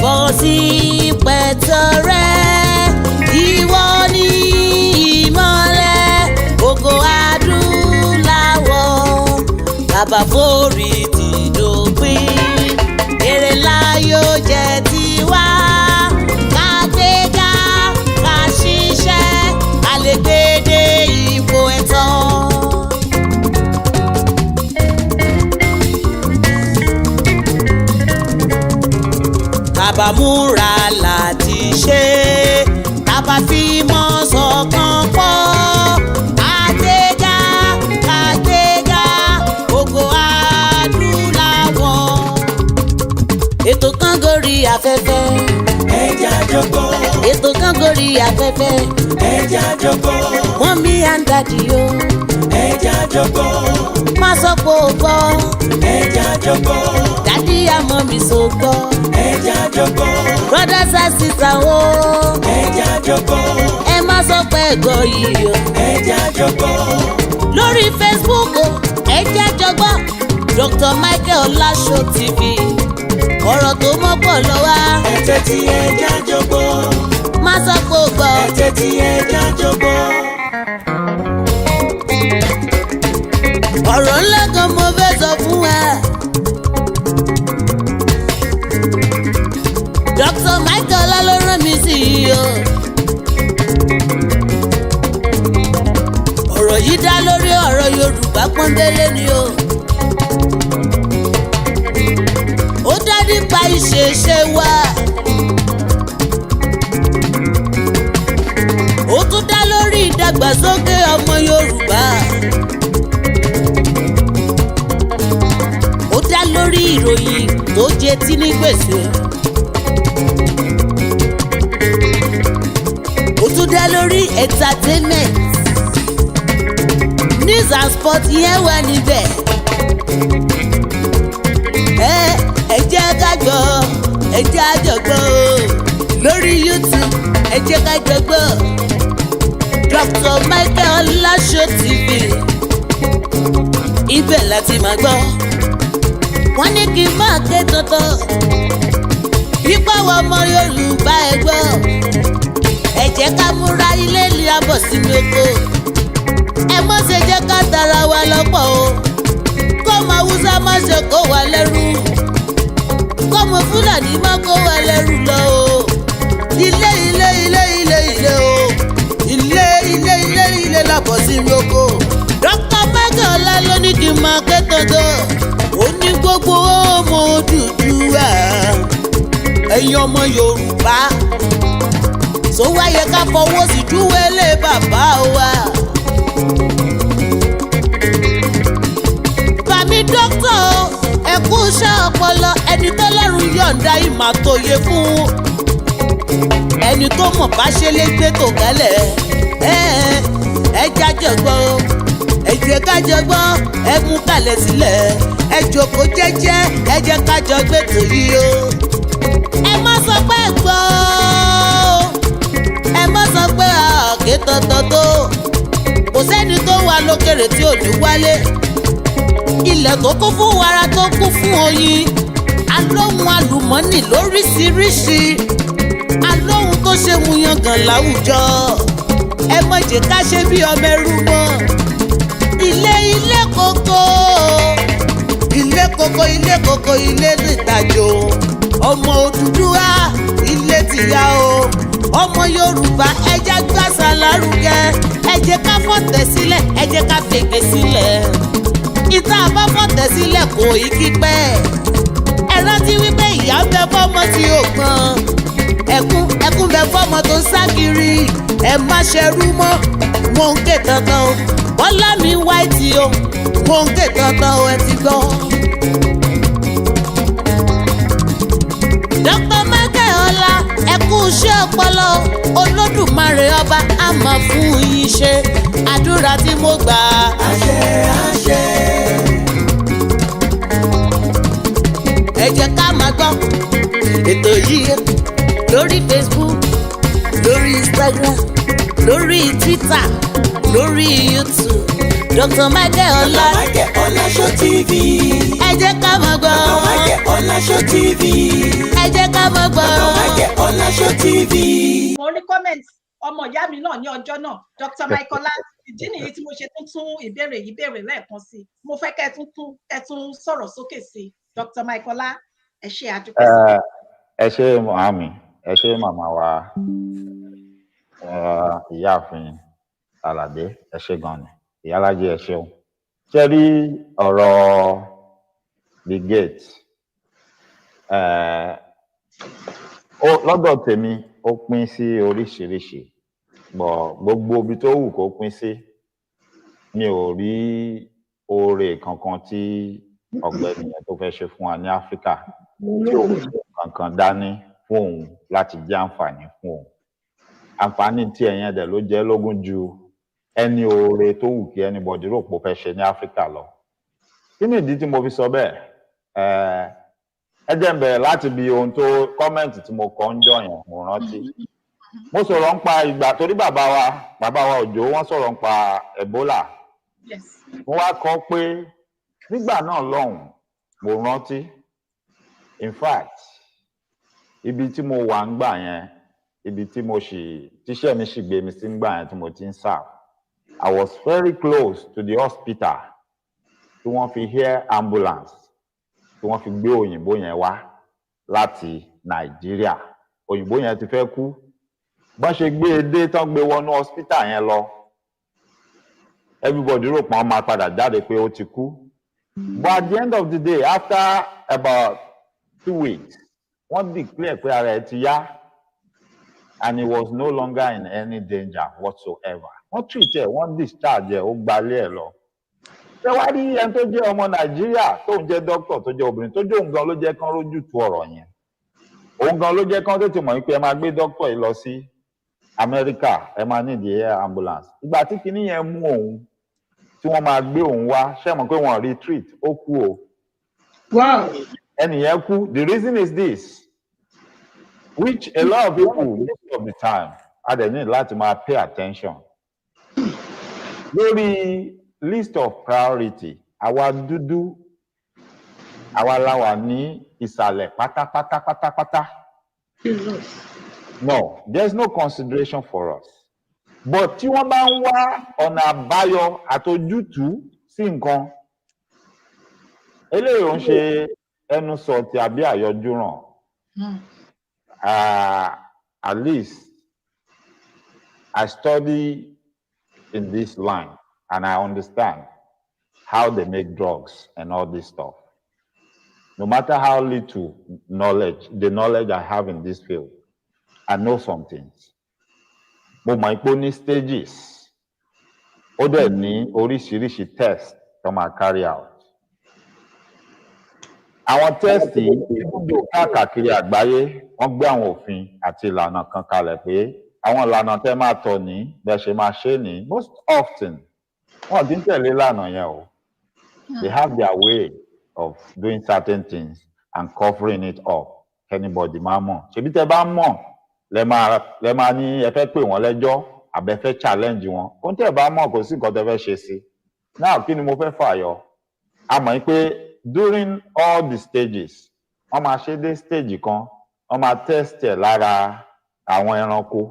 kò sí pẹ̀tọ́rẹ́ ìwọ ni ìmọ́lẹ̀ ògo adúláwọ̀ bàbá forí ti dópin èrè ńlá yóò jẹ́ tiwa ká gbéga ká ṣiṣẹ́ ká lè gbé dé ipò ẹ̀tọ́. Bàbá múra láti ṣe bàbá fi mọ́ ṣọ̀kan pọ̀ àgbéga àgbéga ògo adúláwọ̀. Ètò kan gorí afẹ́fẹ́ ẹja jọgbọ́. Ètò kan gorí afẹ́fẹ́ ẹja jọgbọ́. Mọ́mí and daddy o ẹja jọgbọ́. Má sọ pé o gbọ́ ẹja jọgbọ́. Daddy and mommy so gbọ́ ẹja jọgbọ́. Brothers and sisters o ẹja jọgbọ́. Ẹ má sọ pé ẹ̀gọ́ yìí o ẹja jọgbọ́. Lórí Facebook o ẹja jọgbọ́. Dr. Michael Olasho TV ọ̀rọ̀ tó mọ́pọ̀ lọ wá. Ẹ̀jẹ̀ tí ẹja jọgbọ́. Má sọ pé o gbọ́ ẹ̀jẹ̀ tí ẹja jọgbọ́. Ọ̀rọ̀ ńlá kan mo fẹ́ sọ fún wa. Dr. Michael Ola ló rán mi sí i o. Ọ̀rọ̀ yìí dá lórí ọ̀rọ̀ Yorùbá pọ́nbélé ni o. Ó dá nípa ìṣẹ̀ṣe wa. Ó tún dá lórí ìdàgbàsókè ọmọ Yorùbá. Ó dá lórí ìròyìn tó jẹ tí ní gbèsè. Ó tún dá lórí entertainment. News and sport yẹn wà níbẹ̀. Ẹ jẹ́ ká gbọ́, ẹ jẹ́ ká jọ gbọ́ lórí YouTube. Ẹ jẹ́ ká jọ gbọ́ Dr. Michael Olasho TV. Ibẹ̀ láti máa gbọ́. Wọ́n ní kí n máa ké tuntun. Pípa wọ ọmọ Yorùbá ẹ gbọ́. Ẹ jẹ́ ká múra ilé ní abọ̀ sínú oko. Ẹ mọ́ ṣe jẹ́ ká tara wa lọ́pọ̀ o. Kọ́mọ Hausa má ṣe kó wa lẹ́rú. Kọ́mọ Fúlàní má kó wa lẹ́rú lọ o. Ilé ilé ilé ilé ilé o. Ilé ilé ilé ilé lábọ̀ sínú oko. Dr. Michael Ola ló ní kí n máa ké tuntun. Ó ní gbogbo ọmọ Odùduwà ẹ̀yin ọmọ Yorùbá tó wáyé ká fọwọ́ sí júwèlé bàbá wa. Bàmí dókítà ẹ kú iṣẹ́ ọpọlọ ẹni tó lọ́rùn yọ̀ǹda ìmọ̀ àtòyè fún ẹni tó mọ̀ bá ṣe lè gbé tó gẹ́lẹ̀ ẹ jájọ̀gbọ́ ẹ jẹ́ ká jọgbọ́ ẹ mú kalẹ̀ sílẹ̀ ẹ jókòó jẹ́jẹ́ ẹ jẹ́ ká jọ gbé tòyí o. Ẹ má sọ pé gbọ́ ẹ má sọ pé àkè tọ̀tọ̀tọ̀ kò sẹ́ni tó wà lókèrè tí ò ní wálé. Ilẹ̀ tó kún fún wàrà tó kún fún oyin alóhùn àlùmọ́nì lóríṣiríṣi alóhùn tó ṣe mú yangàn láwùjọ. Ẹ má jẹ́ ká ṣe bí ọmọ ẹrú mọ́. Ilé ilé koko ilé koko ilé koko ilé nìtajo ọmọ Odùduwà ilé tìyá o. Ọmọ Yorùbá ẹ jẹ́ gbàsà lárugẹ ẹ jẹ́ ká fọ̀tẹ̀ sílẹ̀ ẹ jẹ́ ká fèkè sílẹ̀. Ìta bá fọ̀tẹ̀ sílẹ̀ kò í kí pẹ́. Ẹ rántí wípé ìyá ń bẹ fọ́mọ tí ò gbọ́n. Ẹkún bẹ fọ́mọ tó ń sá kiri. Ẹ má ṣerú mọ́ mo ń ké tantan o. Bọ́lá mi wáìtì o mo ń ké tantan o ẹ ti gbọ́. Dr. Michael Ola ẹ kú iṣẹ́ ọpọlọ Olódùmarè ọba á máa fún yín ṣe àdúrà tí mo gbà. Àṣẹ àṣẹ. Ẹ jẹ́ ká máa gbọ́ ètò yìí lórí Facebook lórí Instagram lórí Twitter lórí YouTube Dr. Michael Ọlá. Dr. Michael Ọlá Show TV. Ẹ jẹ́ ká máa gbọ́. Dr. Michael Ọlá Show TV. Ẹ jẹ́ ká máa gbọ́. Dr. Michael Ọlá Show TV. Mo rí comment ọmọ ìyá mi náà ní ọjọ́ náà, Dr. Michael Ọlá. Ìdí nìyí tí mo ṣe tún ìbéèrè yìí béèrè lẹ́ẹ̀kan sí. Mo fẹ́ kẹ́ ẹ tún sọ̀rọ̀ sókè sí. Dr. Michael Ọlá, ẹ ṣé àdúpẹ́ sí. Ẹ ṣé màmí, ẹ ṣé màmá wa, ìyáàfin Aládé, ẹ ṣé gan ni, ìyálájé ẹ ṣeun. Ṣé rí ọ̀rọ̀ the gate? Lọ́dọ̀ tèmi ó pín sí oríṣiríṣi, gbogbo ibi tó wù kó pín sí, mi ò rí oore kankan tí ọ̀gbẹ́ni yẹn tó fẹ́ ṣe fún wa ní Áfíríkà tí ò kankan dání fún òun láti jẹ́ àǹfààní fún òun. Àǹfààní tí ẹ̀yẹn dẹ̀ ló jẹ́ lógún ju ẹni oore tó wù kí anybody rò pé ó fẹ́ ṣe ní Áfíríkà lọ. Kí ni ìdí tí mo fi sọ bẹ́ẹ̀? Ẹ jẹ́ n bẹ̀rẹ̀ láti bi ohun tó kọ́mẹ̀ntì tí mo kọ ń jọ yẹn, mo rántí. Mo sọ̀rọ̀ ń pa ìgbà torí bàbá wa Òjó wọ́n sọ̀rọ̀ ń pa Ebola. Mo wá kọ pé nígbà náà lọ́hùn mo rántí, in fact ibi tí mo wà ń gbà yẹn, ibi tí tíṣẹ́ mi sì gbé mi sí ń gbà yẹn tí mo ti ń serve, I was very close to the hospital tí wọ́n fi air ambulance tí wọ́n fi gbé òyìnbó yẹn wá láti Nàìjíríà. Òyìnbó yẹn ti fẹ́ kú, bọ́n ṣe gbé e dé tán gbé wọnú hospital yẹn lọ, everybody rò pé wọ́n máa padà jáde pé ó ti kú. But at the end of the day, after about 2 weeks, wọ́n declare pé ara ẹ̀ ti yá and he was no longer in any danger whatsoever. Wọ́n treat ẹ̀, wọ́n discharge ẹ̀, ó gbalé ẹ̀ lọ. Ṣé wá rí ẹni tó jẹ́ ọmọ Nàìjíríà tó ń jẹ́ dókítà tó jẹ́ obìnrin tó jẹ́ òun gan ló jẹ́ kán rójú tu ọ̀rọ̀ yẹn. Òun gan ló jẹ́ kán tètè mọ̀ wípé ẹ máa gbé dókítà yìí lọ sí Amẹ́ríkà, ẹ máa need air ambulance. Ìgbà tí kinní yẹn mú òun tí wọ́n máa gbé òun wá, ṣé mọ̀ pé wọ́n retreat, ó kú o. Wow. Ẹni yẹn kú. The reason is this, which a lot of people most of the time are they need láti máa pay attention. Lórí list of priority, àwa dúdú, àwa la wà ní ìsàlẹ̀ pátápátá. No, there's no consideration for us. But tí wọ́n bá ń wá ọ̀nà àbáyọ àtojútùú sí nǹkan, eléyìí ò ń ṣe ẹnu sọ ti àbí àyọjú ràn. At least I study in this line and I understand how they make drugs and all this stuff. No matter how little the knowledge I have in this field, I know some things. Mo mọ̀ pé ó ní stages, ó dẹ̀ ní oríṣiríṣi test tó máa carry out. Àwọn test yìí ibùdó káàkiri àgbáyé wọ́n gbé àwọn òfin àti ìlànà kan kalẹ̀ pé àwọn ìlànà tẹ́ máa tọ̀ ní bẹ́ẹ̀ ṣe máa ṣe ní. Most often wọ́n ti ń tẹ̀lé ìlànà yẹn o. They have their way of doing certain things and covering it up. Anybody máa mọ̀. Ṣebí tẹ́ bá mọ̀ lẹ máa ní ẹ fẹ́ pè wọ́n lẹ́jọ́ àbẹ fẹ́ challenge wọn. Ohun tẹ́ bá mọ̀ kò sí nǹkan tẹ́ fẹ́ ṣe sí. Now kí ni mo fẹ́ fàyọ? A mọ̀ pé during all the stages, wọ́n máa ṣe dé stage kan, wọ́n máa test ẹ̀ lára àwọn ẹranko,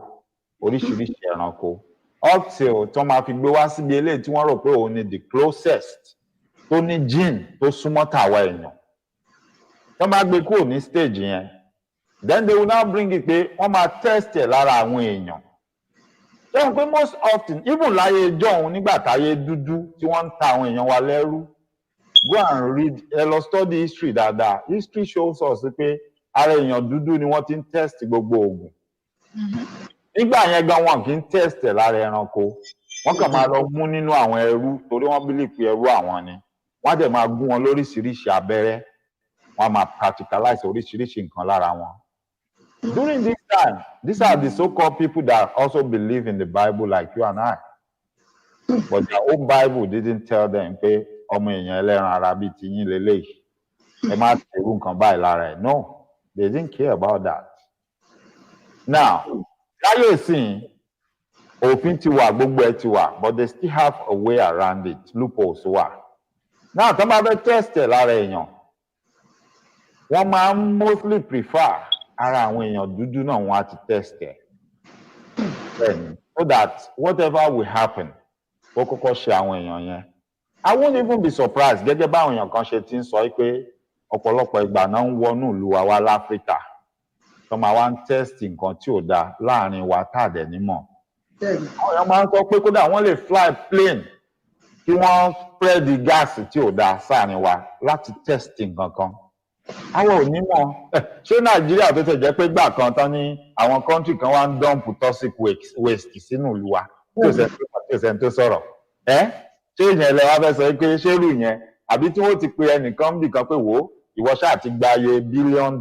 oríṣiríṣi ẹranko. Up till tí wọ́n máa fi gbé wá síbi eléyìí tí wọ́n rò pé òun ni the closest tó ní gene tó súnmọ́ tàwa èèyàn. Tí wọ́n bá gbé kúrò ní stage yẹn, then they will now bring it pé wọ́n máa test ẹ̀ lára àwọn èèyàn. Ṣé wọ́n pé most often, even láyé jọ̀hún nígbà táyé dúdú tí wọ́n ń ta àwọn èèyàn wa lẹ́rú, go and read, ẹ lọ study history dáadáa. History shows us pé ara èèyàn dúdú ni wọ́n ti ń test gbogbo oògùn. Nígbà yẹn gan wọn kì í test ẹ̀ lára ẹranko. Wọ́n kàn máa lọ mú nínú àwọn ẹrú torí wọ́n believe pé ẹrú àwọn ni. Wọ́n á dẹ̀ máa gún wọn lóríṣiríṣi abẹ́rẹ́. Wọ́n á máa practicalize oríṣiríṣi nǹkan lára wọn. During this time, these are the so-called people that also believe in the Bible like you and I. But their own Bible didn't tell them pé ọmọ èèyàn ẹlẹ́ran ara bíi ti yín leléyìí. Ẹ má ṣerú nǹkan báyìí lára ẹ̀. No, they didn't care about that. Now, láyé ìsìn, òfin ti wà gbogbo ẹ̀ ti wà but they still have a way around it loopholes wà. Now tó bá fẹ́ test ẹ̀ lára èèyàn wọ́n máa ń mostly prefer ara àwọn èèyàn dúdú náà wọ́n á ti test ẹ̀ so that whatever will happen ó kọ́kọ́ ṣe àwọn èèyàn yẹn. I won't even be surprised gẹ́gẹ́ báwọn èèyàn kan ṣe ti ń sọ pé ọ̀pọ̀lọpọ̀ ìgbà náà ń wọnú ìlú wa wá láfíríkà tó máa wá ń test nǹkan tí ò dáa láàrin wa tá a dẹ̀ nímọ̀. Àwọn èèyàn máa ń sọ pé kódà wọ́n lè fly plane kí wọ́n spread the gas tí ò dáa sáàrin wa láti test nǹkan kan. Àwọn ò ní mọ̀ ṣé Nàìjíríà tó tẹ̀ jẹ́ pé gbà kan tán ní àwọn country kan wá ń dump toxic waste sínú ìlú wa tí ò sẹ́ni tó sọ̀rọ̀ ṣé ìyẹn lẹ wá fẹ́ sọ pé ṣé irú yẹn àbí tí wọ́n ti pe ẹnìkan bì kan pé wò ó ìwọ ṣáà ti gba iye $1 billion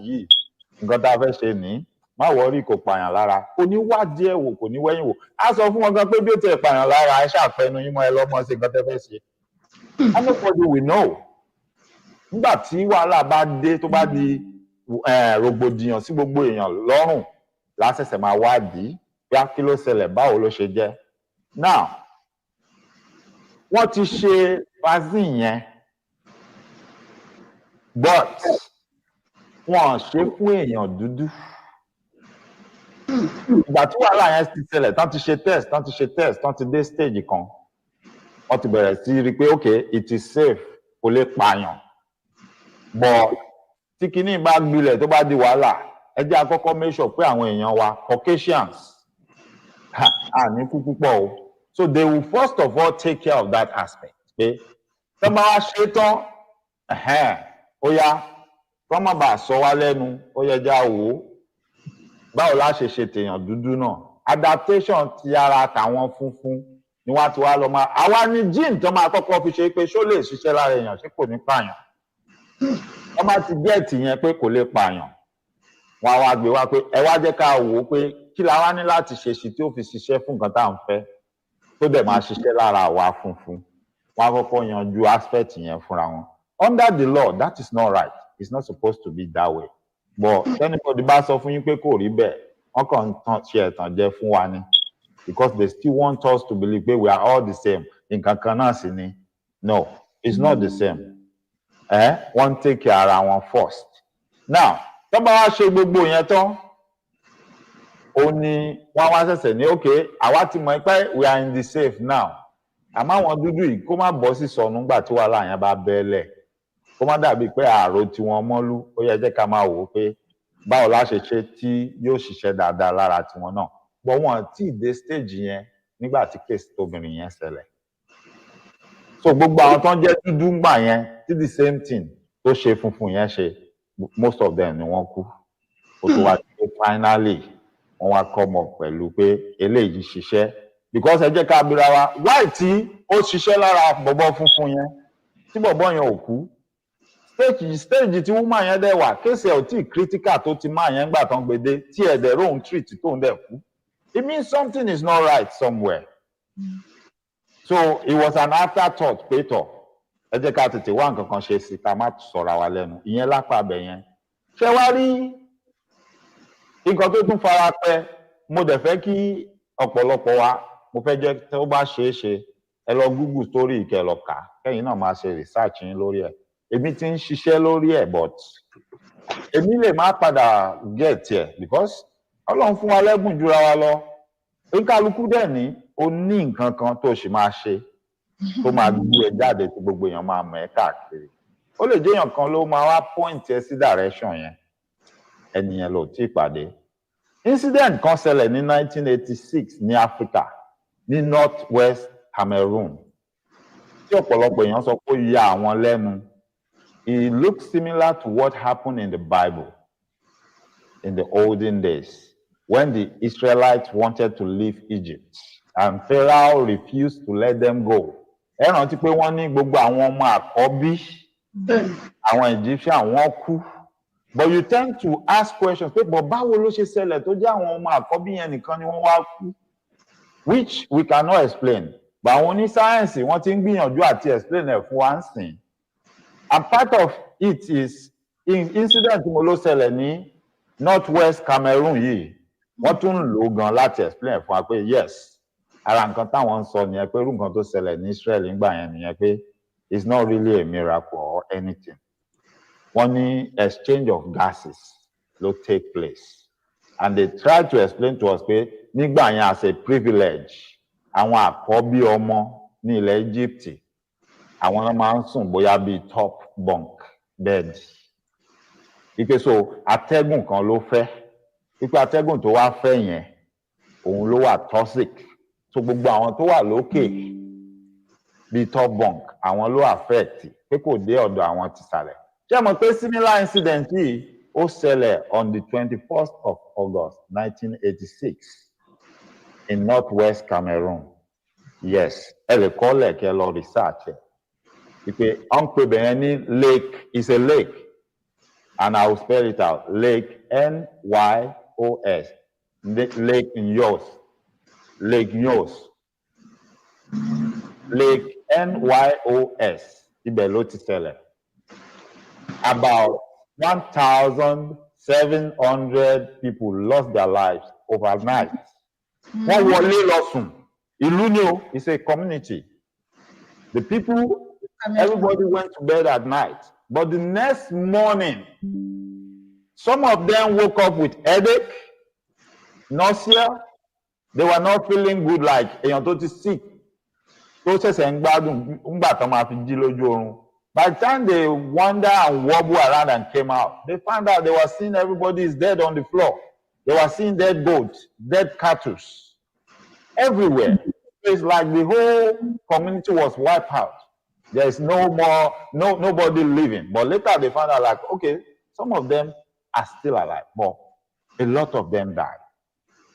yìí nǹkan tá a fẹ́ ṣe ní má wọrí kò pààyàn lára kò ní wádìí ẹ̀ wò kò ní wẹ́yìn wò á sọ fún wọn gan pé bí ó ti ẹ̀ pààyàn lára ẹ ṣàfẹ́nu yín mọ́ ẹ lọ́mọ sí nǹkan tẹ́ fẹ́ ṣe. Nobody will know. Nígbà tí wàhálà bá dé tó bá di rògbòdìyàn sí gbogbo èèyàn lọ́rùn lásẹ̀sẹ̀ máa wádìí bí á kí ló ṣẹlẹ̀ báwo ló ṣe jẹ́. Now wọ́n ti ṣe vaccine yẹn but wọ́n ṣe fún èèyàn dúdú. Ìgbà tí wàhálà yẹn ti ṣẹlẹ̀ tán ti ṣe test tán ti dé stage kan wọ́n ti bẹ̀rẹ̀ sí rí i pé okay it is safe kò lè pààyàn but tí kinní bá gbilẹ̀ tó bá di wàhálà ẹ jẹ́ àkọ́kọ́ make sure pé àwọn èèyàn wa Caucasians àní kú púpọ̀ o. So they will first of all take care of that aspect. Pé tó bá wá ṣe tán ó yá tó má bàa sọ wá lẹ́nu ó yẹ já wò ó báwo la ṣe ṣe tèèyàn dúdú náà. Adaptation ti ara tàwọn funfun ni wọ́n ti wá lọ máa àwa ní gene tó máa kọ́kọ́ fi ṣe pé ṣó lè ṣiṣẹ́ lára èèyàn ṣé kò ní pààyàn. Wọ́n bá ti gẹ́ẹ̀tì yẹn pé kò lè pààyàn wọ́n á wá gbé wá pé ẹ wá jẹ́ ká wò ó pé kí la wá ní láti ṣe sí tí ó fi ṣiṣẹ́ fún nǹkan tá à ń fẹ́ tó dẹ̀ máa ṣiṣẹ́ lára àwa funfun wọ́n á kọ́kọ́ yanjú aspect yẹn fúnra wọn. Under the law that is not right, it's not supposed to be that way. But anybody bá sọ fún yín pé kò rí bẹ́ẹ̀ wọ́n kàn ń ṣe ẹ̀tàn jẹ fún wa ni because they still want us to believe pé we are all the same nǹkan kan náà sì ni. No, it's not the same. Wọ́n take care ara wọn first. Now tó bá wá ṣe gbogbo yẹn tán ó ní wọ́n wá ṣẹ̀ṣẹ̀ ní okay àwa ti mọ̀ pé we are in the safe now àmọ́ àwọn dúdú yìí kó má bọ́ sí sọnù nígbà tí wàhálà yẹn bá bẹ́ẹ̀lẹ̀ kó má dàbí pé ààrò tí wọ́n mọ́lú ó yẹ jẹ́ ká máa wò ó pé báwo la ṣe ṣe tí yóò ṣiṣẹ́ dáadáa lára tiwọn náà bọ́ wọn tí ì dé stage yẹn nígbà tí case tóbìnrin yẹn ṣẹlẹ̀. So gbogbo àwọn tó ń jẹ́ dúdú ńgbà yẹn tí the same thing tó ṣe funfun yẹn ṣe most of them ni wọ́n kú ó tó wá pé finally wọ́n wá come up pẹ̀lú pé eléyìí ṣiṣẹ́ because ẹ jẹ́ ká bira wa why tí ó ṣiṣẹ́ lára bọ̀bọ̀ funfun yẹn tí bọ̀bọ̀ yẹn ò kú stage tí woman yẹn dẹ̀ wà kéèsì ẹ̀ ò tí critical tó ti máa yẹn gbà tán gbede tí ẹ̀ dẹ̀ rohun treat tó ń dẹ̀ kú it means something is not right somewhere. So it was an afterthought pé tọ̀ ẹ jẹ́ ká tètè wá nǹkan kan ṣe sí ká má sọ̀rọ̀ wa lẹ́nu ìyẹn lápá abẹ yẹn. Ṣé wá rí nǹkan tó tún fara pẹ́ mo dẹ̀ fẹ́ kí ọ̀pọ̀lọpọ̀ wa mo fẹ́ jẹ́ tó bá ṣeé ṣe ẹ lọ Google story ìkẹ́ lọ kà kẹ́yìn náà máa ṣe research yín lórí ẹ̀. Èmi ti ń ṣiṣẹ́ lórí ẹ̀ but èmi lè má padà get ẹ̀ because Ọlọ́run fún wa lẹ́bùn jura wa lọ. Oníkálukú dẹ̀ ní ó ní nǹkan kan tó ṣì máa ṣe tó máa gbé ẹ jáde tí gbogbo èèyàn máa mọ̀ ẹ́ káàkiri. Ó lè jẹ́ èèyàn kan ló máa wá point ẹ sí direction yẹn ẹnìyẹn ló tí ì pàdé. Incident kan ṣẹlẹ̀ ní 1986 ní Africa ní North West Cameroon tí ọ̀pọ̀lọpọ̀ èèyàn sọ pé ó ya àwọn lẹ́nu. It looks similar to what happened in the Bible in the olden days when the Israelites wanted to leave Egypt and Pharaoh refused to let them go. Ẹ rántí pé wọ́n ní gbogbo àwọn ọmọ àkọ́bí àwọn Egyptian wọ́n kú. But you tend to ask questions pé bọ̀ báwo ló ṣe ṣẹlẹ̀ tó jẹ́ àwọn ọmọ àkọ́bí yẹn nìkan ni wọ́n wá kú which we cannot explain. But àwọn onísáyẹ̀nsì wọ́n ti ń gbìyànjú àti explain ẹ̀ fún wa ń sìn. And part of it is incident tí mo ló ṣẹlẹ̀ ní North West Cameroon yìí wọ́n tún ń lò gan láti explain fún wa pé yes ara nǹkan táwọn ń sọ nìyẹn pé irú nǹkan tó ṣẹlẹ̀ ní Israel nígbà yẹn nìyẹn pé it's not really a miracle or anything. Wọ́n ní exchange of gases ló take place and they try to explain to us pé nígbà yẹn as a privilege àwọn àkọ́bí ọmọ ní ilẹ̀ Egypt àwọn náà máa ń sùn bóyá bíi top bunk bed wípé so atẹ́gùn kan ló fẹ́ wípé atẹ́gùn tó wá fẹ́ yẹn òun ló wà toxic so gbogbo àwọn tó wà lókè bíi top bunk àwọn ló affect pé kò dé ọ̀dọ̀ àwọn tìsàlẹ̀. Ṣé mọ̀ pé similar incident yìí ó ṣẹlẹ̀ on the 21st of August 1986 in northwest Cameroon. Yes, ẹ lè kọ́lẹ̀ kẹ́ lọ research ẹ̀. Wípé à ń pè bẹ̀yẹn ní lake is a lake and I will spell it out lake N-Y-O-S lake Nyos lake Nyos lake N-Y-O-S ibẹ̀ ló ti ṣẹlẹ̀. About 1,700 people lost their lives overnight. Wọ́n wọlé lọ sùn. Ìlú ni o, it's a community. The people, everybody went to bed at night. But the next morning, some of them woke up with headache, nausea. They were not feeling good like èèyàn tó ti sick. Tó ṣẹ̀ṣẹ̀ ń gbádùn ńgbà tó máa fi jí lójú oorun. By the time they wander and wobble around and came out, they found out they were seeing everybody is dead on the floor. They were seeing dead goats, dead cattle everywhere. It's like the whole community was wiped out. There is nobody living. But later they found out like, okay, some of them are still alive, but a lot of them died.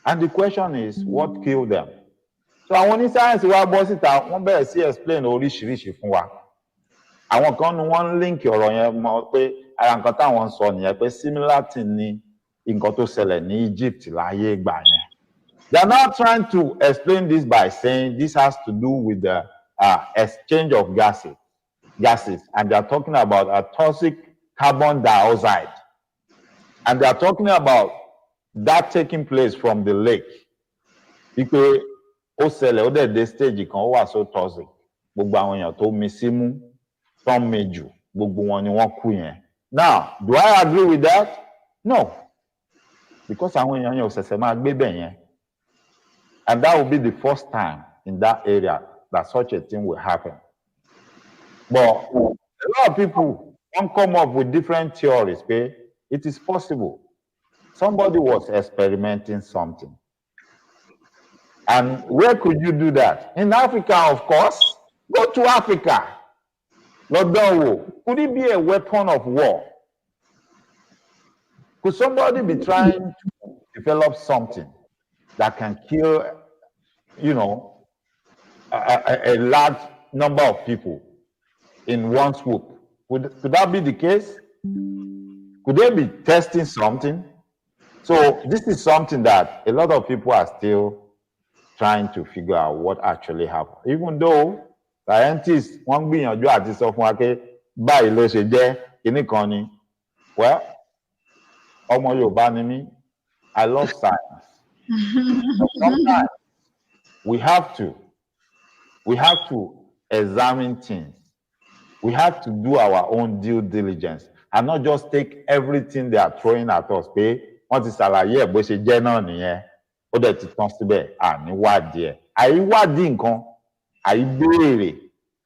And the question is, what killed them? So àwọn oníṣáyẹ̀nsì wa bọ́ síta, wọ́n bẹ̀rẹ̀ sí explain oríṣiríṣi fún wa. Àwọn kan ní wọ́n link ọ̀rọ̀ yẹn mọ́ pé ara nǹkan táwọn sọ nìyẹn pé similar thing ni nǹkan tó ṣẹlẹ̀ ní Egypt láyé ìgbà yẹn. They are now trying to explain this by saying this has to do with the exchange of gases, and they are talking about a toxic carbon dioxide, and they are talking about that taking place from the lake. Ipe ó ṣẹlẹ̀ ó dẹ̀ dé stage kan ó wà so toxic gbogbo àwọn èèyàn tó mi símú tó mi jù gbogbo wọn ni wọ́n kú yẹn. Now, do I agree with that? No, because àwọn èèyàn yẹn ò ṣẹ̀ṣẹ̀ máa gbé bẹ̀ yẹn. And that will be the first time in that area that such a thing will happen. But a lot of people won't come up with different theories. Okay? It is possible. Somebody was experimenting something. And where could you do that? In Africa, of course. Go to Africa. Could it be a weapon of war? Could somebody be trying to develop something that can kill, you know, a large number of people in one swoop? Could that be the case? Could they be testing something? So this is something that a lot of people are still trying to figure out what actually happened. Even though scientists wọ́n gbìyànjú àti sọ fún wa pé báyìí ló ṣe jẹ́ kíní kan ni. Well, ọmọ Yorùbá ni mí. I love science. But sometimes we have to examine things. We have to do our own due diligence and not just take everything they are throwing at us. Pé wọ́n ti ṣàlàyé ẹ̀ bó ṣe jẹ́ náà nìyẹn. Ó dẹ̀ ti tán síbẹ̀ àníwádìí ẹ̀. Àìwádìí nǹkan, àìbéèrè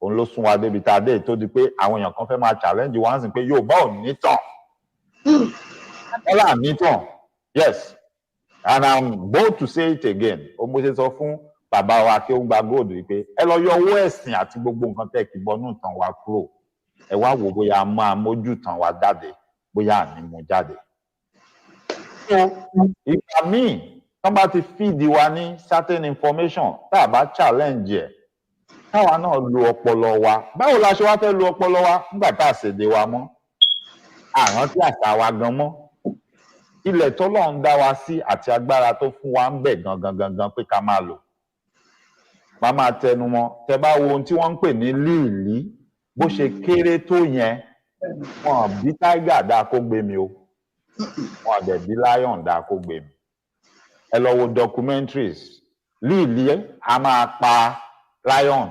òun ló sún wa débi tá a dé tó di pé àwọn èèyàn kan fẹ́ máa challenge wa ń sìn pé Yorùbá ò ní tàn. Ọlá ní tàn. Yes. And I'm bold to say it again. Mo ṣe sọ fún bàbá wa kí ó gba góòdù wípé ẹ lọ yọ owó ẹ̀sìn àti gbogbo nǹkan tẹ́ kì bọ́nú tàn wá kúrò. Ẹ wá wò bóyá máa mójú tàn wá jáde bóyá àní mú jáde. So ìgbà míì tán bá ti feed wa ní certain information tá a bá challenge ẹ̀ táwa náà lo ọpọlọ wa. Báwo la ṣe wá fẹ́ lo ọpọlọ wa nígbà tá a ṣèdè wa mọ́? Àrántí àṣà wa gan mọ́. Ilẹ̀ tọ́lọ́run dá wa sí àti agbára tó fún wa ń bẹ gangan pé ká máa lò. Má máa tẹnu mọ́, tẹ bá wo ohun tí wọ́n ń pè ní líìlí, bó ṣe kéré tó yẹn, wọn bí tiger dá kó gbé mi o, wọn dẹ̀ bí lion dá kó gbé mi. ẹ lọ wo documentaries líìlí a máa pa lion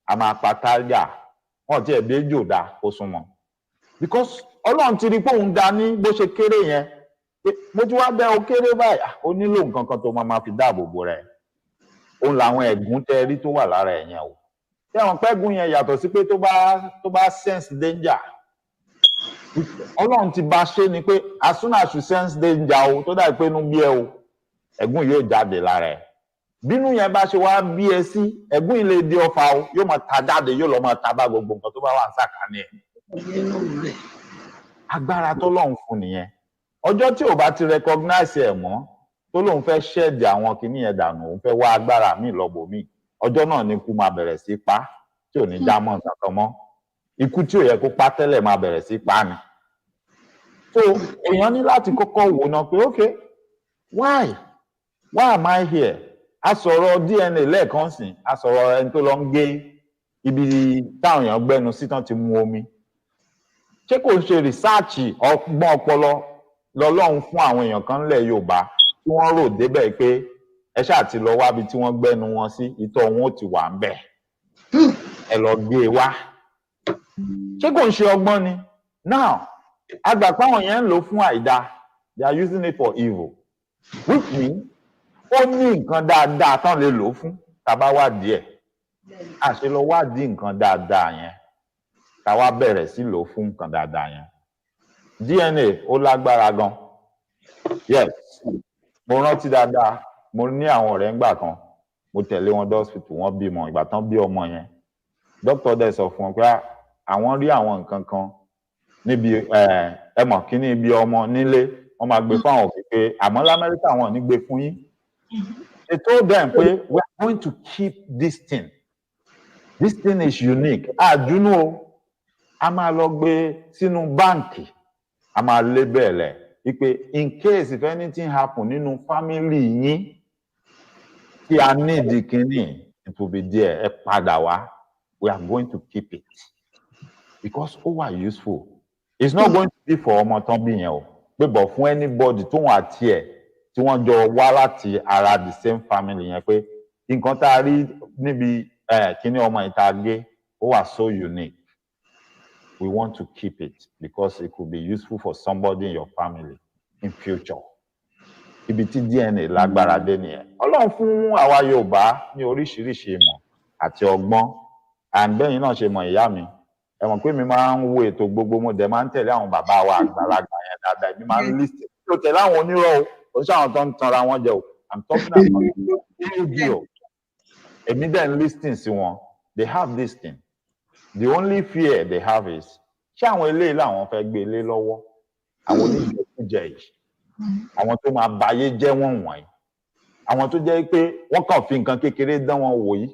a máa pa tiger wọn ti ẹ̀ dé jòdá kó súnmọ́ because Ọlọ́run ti rí pé òun dá ní bó ṣe kéré yẹn mo ti wá bẹ́ o kéré báyìí ó nílò nǹkan kan tó máa fi dáàbò bo rẹ̀ òun làwọn ẹ̀gún tẹ́ rí tó wà lára ẹ̀ yẹn o tí àwọn pẹ́gùn yẹn yàtọ̀ sí pé tó bá sense danger Ọlọ́run ti bá ṣe ni pé as soon as you sense danger o tó dàbí pé inú bí ẹ o ẹ̀gún yóò jáde lára ẹ̀ bínú yẹn bá ṣe wá bí ẹ sí ẹ̀gún yìí lè di ọfà o yóò máa ta jáde yóò lọ máa ta bá gbogbo nǹkan tó bá wà ń sàkání ẹ̀ agbára tọ́lọ́run fún nìyẹn ọjọ́ tí ò bá ti recognize ẹ̀ mọ́ tó lóun fẹ́ ṣẹ́ẹ̀dì àwọn kìíní yẹn dànù òun fẹ́ wá agbára míì lọ́bọ̀ míì ọjọ́ náà ni ikú máa bẹ̀rẹ̀ sí pa tí ò ní já mọ́ nǹkan mọ́ ikú tí ò yẹ kó pa tẹ́lẹ̀ máa bẹ̀rẹ̀ sí pa ni so èèyàn ní láti kọ́kọ́ wò ná pé okay why am I here a sọ̀rọ̀ DNA lẹ́ẹ̀kan sìn a sọ̀rọ̀ ẹni tó lọ ń gé ibi táwọn èèyàn gbẹ́nu sí tán ti mu omi ṣé kò ṣe rìsáàchì ọgbọ́n ọpọlọ lọ́lọ́run fún àwọn èèyàn kan nílẹ̀ Yorùbá tí wọ́n rò débẹ̀ pé ẹ ṣáà ti lọ wábi tí wọ́n gbẹ́nu wọn sí ìtọ̀ wọn ò ti wà ń bẹ̀ ẹ lọ gbé e wá ṣé kò ń ṣe ọgbọ́n ni now àgbà páwọn yẹn ń lò fún àìdá they are using it for evil which means ó ní nǹkan dáadáa tán lè lò fún tàbá wádìí ẹ̀ àṣẹ lọ wádìí nǹkan dáadáa yẹn táwa bẹ̀rẹ̀ sí lò fún nǹkan dáadáa yẹn DNA ó lágbára gan yes mo rántí dáadáa mo ní àwọn ọ̀rẹ́ ńgbà kan mo tẹ̀lé wọn dọ́sítù wọ́n bímọ ìgbà tán bí ọmọ yẹn dókítà dẹ̀ sọ fún wọn pé àwọn rí àwọn nǹkan kan níbi ẹ mọ̀ kí ní ibi ọmọ nílé wọ́n máa gbé fún àwọn òfin pé àmọ́ lamẹ́ríkà wọn ò ní gbé fún yín they told them pé we are going to keep this thing is unique àdúnú o a máa lọ gbé sínú báǹkì a máa lé bẹ́ẹ̀ lẹ̀ wípé in case if anything happen nínú family yín tí a need kínní it will be there ẹ padà wá we are going to keep it because ó wà useful it's not going to be for ọmọ tán bí yẹn o pé bọ̀ fún anybody tó wọn àti ẹ̀ tí wọ́n jọ wá láti ara the same family yẹn pé nǹkan tá a rí níbi kínní ọmọ ìta gé ó wà so unique. We want to keep it because it could be useful for somebody in your family in future. Ibi tí DNA lágbára dé nìyẹn. Ọlọ́run fún àwa Yorùbá ní oríṣiríṣi ìmọ̀ àti ọgbọ́n. And bẹ́yìn náà ṣe mọ̀ ìyá mi. Ẹ mọ̀ pé mi máa ń wo ètò gbogbo mo dẹ̀ máa ń tẹ̀lé àwọn bàbá wa àgbàlagbà yẹn dáadáa. Èmi máa ń list. Tí o tẹ̀lé àwọn onírọ̀ o, o ṣe àwọn tó ń tanra wọn jẹ o. I'm talking about video. Èmi dẹ̀ ń listing sí wọn. They have this thing. The only fear they have is ṣé àwọn eléyìí làwọn fẹ́ gbé lé lọ́wọ́ àwọn oníjẹkújẹ yìí àwọn tó máa bayé jẹ́ wọ́n wọ̀nyí àwọn tó jẹ́ pé wọ́n kàn fi nǹkan kékeré dán wọn wò yìí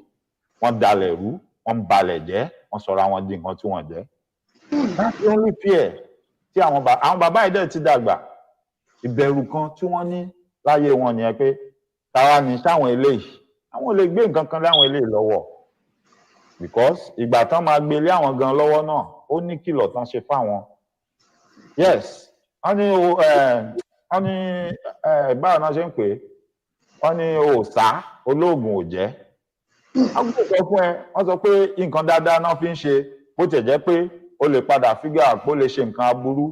wọ́n dalẹ̀ rú wọ́n balẹ̀ jẹ́ wọ́n sọra wọn di nǹkan tí wọ́n jẹ́. That's the only fear tí àwọn bàbá yìí dẹ̀ ti dàgbà ìbẹ̀rù kan tí wọ́n ní láyé wọn nìyẹn pé táwa ní sáwọn eléyìí àwọn ò lè gbé nǹkan kan láwọn eléyìí lọ́wọ́ because ìgbà tán máa gbé lé àwọn gan lọ́wọ́ náà ó ní kìlọ̀ tán ṣe fáwọn yes wọ́n ní báwo náà ṣe ń pè é wọ́n ní òòṣà olóògùn ò jẹ́ àwọn kò sọ fún ẹ wọ́n sọ pé nǹkan dáadáa náà fi ń ṣe bó tiẹ̀ jẹ́ pé ó lè padà fígà pé ó lè ṣe nǹkan aburú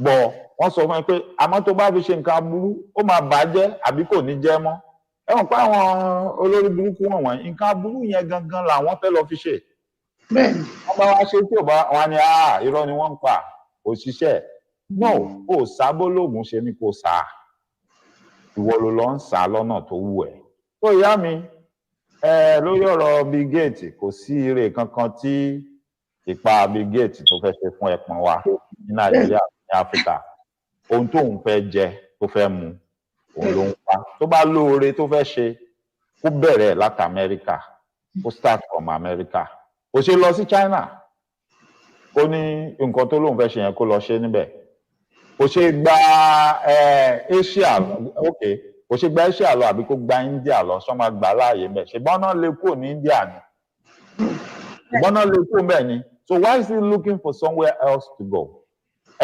bọ̀ wọ́n sọ fún ẹ pé àmọ́ tó bá fi ṣe nǹkan aburú ó máa bàjẹ́ àbí kò ní jẹ́ mọ́ ẹ mọ̀ pé àwọn olórí burúkú wọ̀nyí nǹkan aburú yẹn gangan làwọn fẹ́ lọ fi ṣe wọ́n bá wá ṣe tí ò bá wọn ni irọ́ ni wọ́n ń pa òṣìṣẹ́ no ó sábólógún ṣe ni kò sá ìwọ ló lọ ń sá lọ́nà tó wù ẹ́ tó ìyá mi lórí ọ̀rọ̀ Bill Gates kò sí ire kankan tí ipa Bill Gates tó fẹ́ ṣe fún ẹpọ̀n wa ní Nàìjíríà ní Áfíríkà ohun tóun fẹ́ jẹ tó fẹ́ mu òun ló ń pa tó bá lóore tó fẹ́ ṣe kó bẹ̀rẹ̀ láti Amẹ́ríkà kó start from America kò ṣe lọ sí China ó ní nǹkan tó lóun fẹ́ ṣe yẹn kó lọ ṣe níbẹ̀ kò ṣe gba Asia ok kò ṣe gba Asia lọ àbí kó gba India lọ sọ ma gbà láàyè mbẹ ṣùgbọ́n náà lè kúrò ní India ni ṣùgbọ́n náà lè kúrò mbẹ ni so why is he looking for somewhere else to go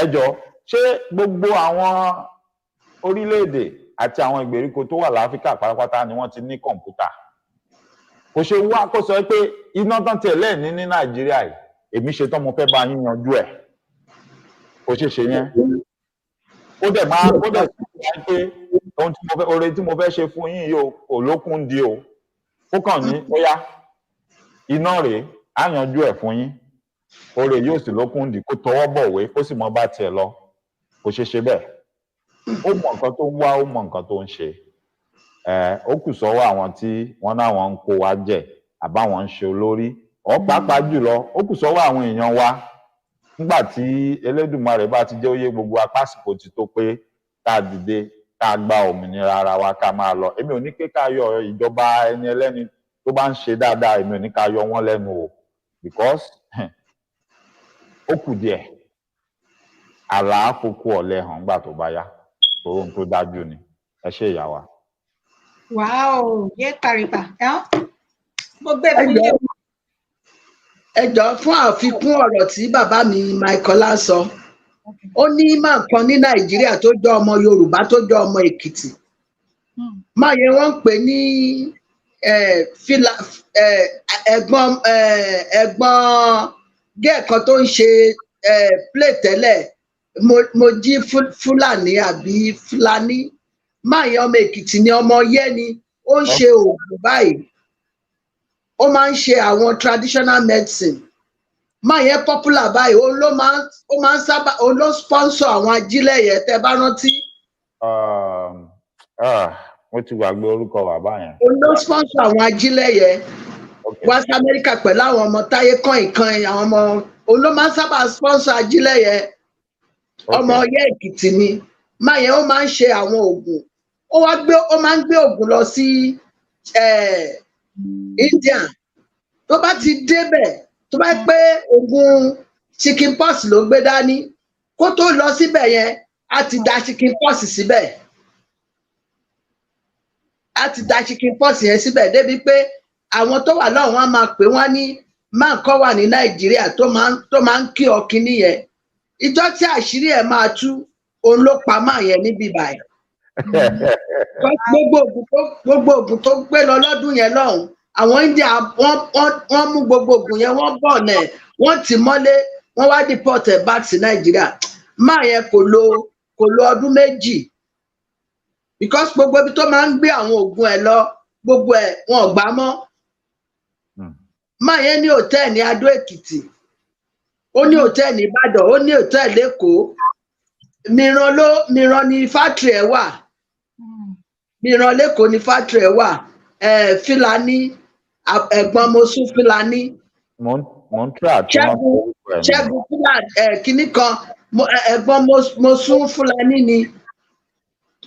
ẹ jọ ṣé gbogbo àwọn orílẹ̀-èdè àti àwọn ìgbèríko tó wà láfíríkà pátápátá ni wọ́n ti ní kọ̀ǹpútà. Kò ṣe wá kó sọ pé iná tán tiẹ̀ lẹ́ẹ̀ní ní Nàìjíríà yìí èmi ṣe tán mo fẹ́ bá yín yanjú ẹ̀. Kò ṣe ṣe yẹn. Ó dẹ̀ sí pé ohun tí mo fẹ́ oore tí mo fẹ́ ṣe fún yín yìí kò lókun di o. Ó kàn ní ó yá iná rèé á yanjú ẹ̀ fún yín. Oore yóò sì lókun di kó tọwọ́ bọ̀wé kó sì mọ bá tiẹ̀ lọ. Kò ṣe ṣe bẹ́ẹ̀. Ó mọ nǹkan tó ń wá, ó mọ nǹkan tó ń ṣe. Ó kù sọ́wọ́ àwọn tí wọ́n náwọn ń kó wa jẹ àbáwọn ń ṣe olórí. Pàápàá jùlọ ó kù sọ́wọ́ àwọn èèyàn wa. Nígbà tí Elédùmarè bá ti jẹ́ ó yé gbogbo apásìkò ti tó pé ká dìde ká gba òmìnira ara wa ká máa lọ. Èmi ò ní pé ká yọ ìjọba ẹni ẹlẹ́ni tó bá ń ṣe dáadáa, èmi ò ní ká yọ wọ́n lẹ́nu o. Because ó kù díẹ̀. Àlàáfókù ọ̀lẹ hàn gbà tó bá yá. Ohun tó dájú ni. Ẹ ṣé ìyá wa. Wow, yé kàrìbà. Mo gbé fún yé. Ẹ jọ̀ọ́ fún àfikún ọ̀rọ̀ tí bàbá mi Michael sọ. Ó ní máa kan ní Nàìjíríà tó jẹ́ ọmọ Yorùbá tó jẹ́ ọmọ Èkìtì. Máa yẹn wọ́n ń pè ní ẹ̀gbọ́n gẹ́ẹ̀kan tó ń ṣe play tẹ́lẹ̀ mo jí Fúlàní àbí Fúlàní. Máa yẹn ọmọ Èkìtì ni ọmọ yẹ́ ni ó ń ṣe oògùn báyìí. Ó máa ń ṣe àwọn traditional medicine. Máa yẹn popular báyìí ó máa ń sábà ó ló sponsor àwọn ajílẹ̀ yẹn tẹ́ bá rántí. Mo ti gbàgbé orúkọ bàbá yẹn. Ó ló sponsor àwọn ajílẹ̀ yẹn. Wá sí Amẹ́ríkà pẹ̀lú àwọn ọmọ táyé kàn àwọn ọmọ ó ló máa ń sábà sponsor ajílẹ̀ yẹn. Ọmọ Ọ̀yẹ́ Èkìtì ni. Máa yẹn ó máa ń ṣe àwọn oògùn. Ó máa ń gbé oògùn lọ sí India. Tó bá ti débẹ̀ tó bá pé oògùn chicken pox ló gbé dání kó tó lọ síbẹ̀ yẹn á ti da chicken pox síbẹ̀. Á ti da chicken pox yẹn síbẹ̀ débi pé àwọn tó wà lọ́hùn wọn máa pè wọ́n ní máa kọ́ wà ní Nàìjíríà tó máa ń kí ọkìn nìyẹn. Ìjọ tí àṣírí ẹ̀ máa tú òun ló pa máa yẹn níbí báyìí. Gbogbo oògùn tó gbé lọ lọ́dún yẹn lọ́hùn àwọn India wọ́n mú gbogbo oògùn yẹn wọ́n bọ̀ nẹ̀ wọ́n tì mọ́lé wọ́n wá deport ẹ̀ back sí Nàìjíríà. Máa yẹn kò lo ọdún méjì because gbogbo ibi tó máa ń gbé àwọn oògùn ẹ̀ lọ gbogbo ẹ̀ wọn ò gbà mọ́. Máa yẹn ní hòtẹ́ẹ̀lì ní Adó Èkìtì ó ní hòtẹ́ẹ̀lì ní Ìbàdàn ó ní hòtẹ́ẹ̀lì l'Ékòó. Mìíràn ní fátìrì ẹ̀ wà. Mìíràn l'Ékòó ní fátìrì ẹ̀ wà. Fúlàní ẹ̀gbọ́n Mosún Fúlàní. Mo ń try àti wọn. Ṣẹ́gun Fúlàní kìíní kan ẹ̀gbọ́n Mosún Fúlàní ni.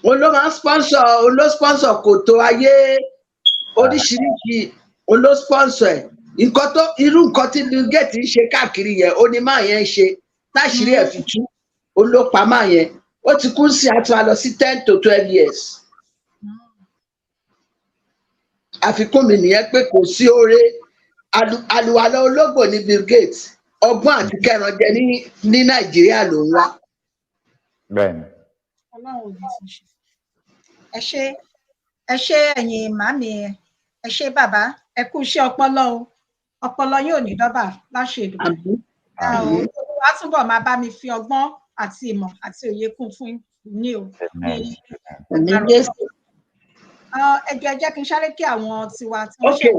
Òun ló máa ń sponsor kòtò ayé oríṣiríṣi òun ló sponsor ẹ̀. Irú nǹkan tí Bill Gates ń ṣe káàkiri yẹn ó ní máa yẹn ń ṣe táṣírí ẹ̀ fi tú òun ló pa máa yẹn. Ó ti kú sí àti wá lọ sí 10 to 12 years. Àfikún mi nìyẹn pé kò sí oore àlùwàlá ológbò ní Bill Gates ọgbọ́n àti kẹrànjẹ ní Nàìjíríà ló ń wá. Bẹ́ẹ̀ni. Ọlọ́run ò ní ti ṣe. Ẹ ṣé ẹ̀yin màmí ẹ ṣé bàbá ẹ kú iṣẹ́ ọpọlọ o ọpọlọ yóò ní dọ́bà láṣẹ Èdùmàrè. Olúwa túbọ̀ máa bá mi fi ọgbọ́n àti ìmọ̀ àti òye kún fún yín o. Ẹ jẹ́ kí n sáré kí àwọn tiwa tí wọ́n ṣe.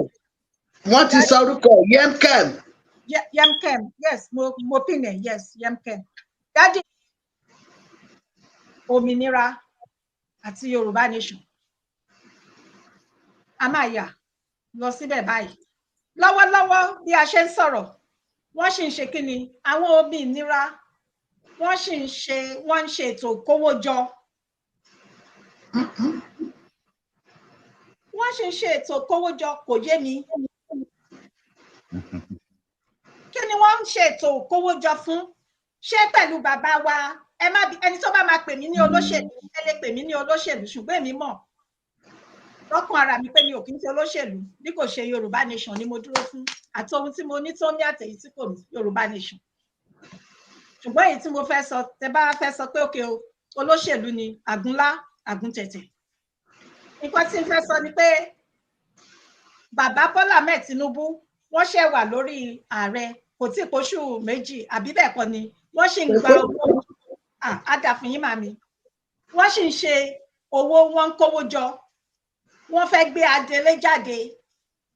Wọ́n ti sọ orúkọ Yemkem. Yemkem yes mo pin ẹ yes Yemkem. Dádì òmìnira àti Yorùbá nation a máa yà lọ síbẹ̀ báyìí lọ́wọ́lọ́wọ́ bí a ṣe ń sọ̀rọ̀ wọ́n sì ń ṣe kí ni àwọn òmìnira wọ́n ń ṣe ètò kówójọ wọ́n sì ń ṣe ètò kówójọ kò yé mi kí ni wọ́n ń ṣe ètò kówójọ fún ṣé pẹ̀lú bàbá wa ẹni tó bá máa pè mí ní olóṣèlú ẹ lè pè mí ní olóṣèlú ṣùgbọ́n èmi mọ̀ lọ́kàn ara mi pé mi ò kí ń ṣe olóṣèlú bí kò ṣe Yorùbá nation ni mo dúró fún àti ohun tí mo ní tó ní àtẹ̀yí tí kò ní Yorùbá nation ṣùgbọ́n èyí tí mo fẹ́ sọ tẹ bá fẹ́ sọ pé òkè olóṣèlú ni àgúnlá àgúntẹ̀tẹ̀ nǹkan tí n fẹ́ sọ ni pé bàbá Bọ́lá Ahmed Tinubu wọ́n ṣe wà lórí ààrẹ kò tí ì póṣù méjì àbí bẹ́ẹ̀ kọ́ ni wọ́n sì ń gba owó àdàfún yín màmí wọ́n sì ń ṣe owó wọn ń kówó jọ wọ́n fẹ́ gbé adelé jáde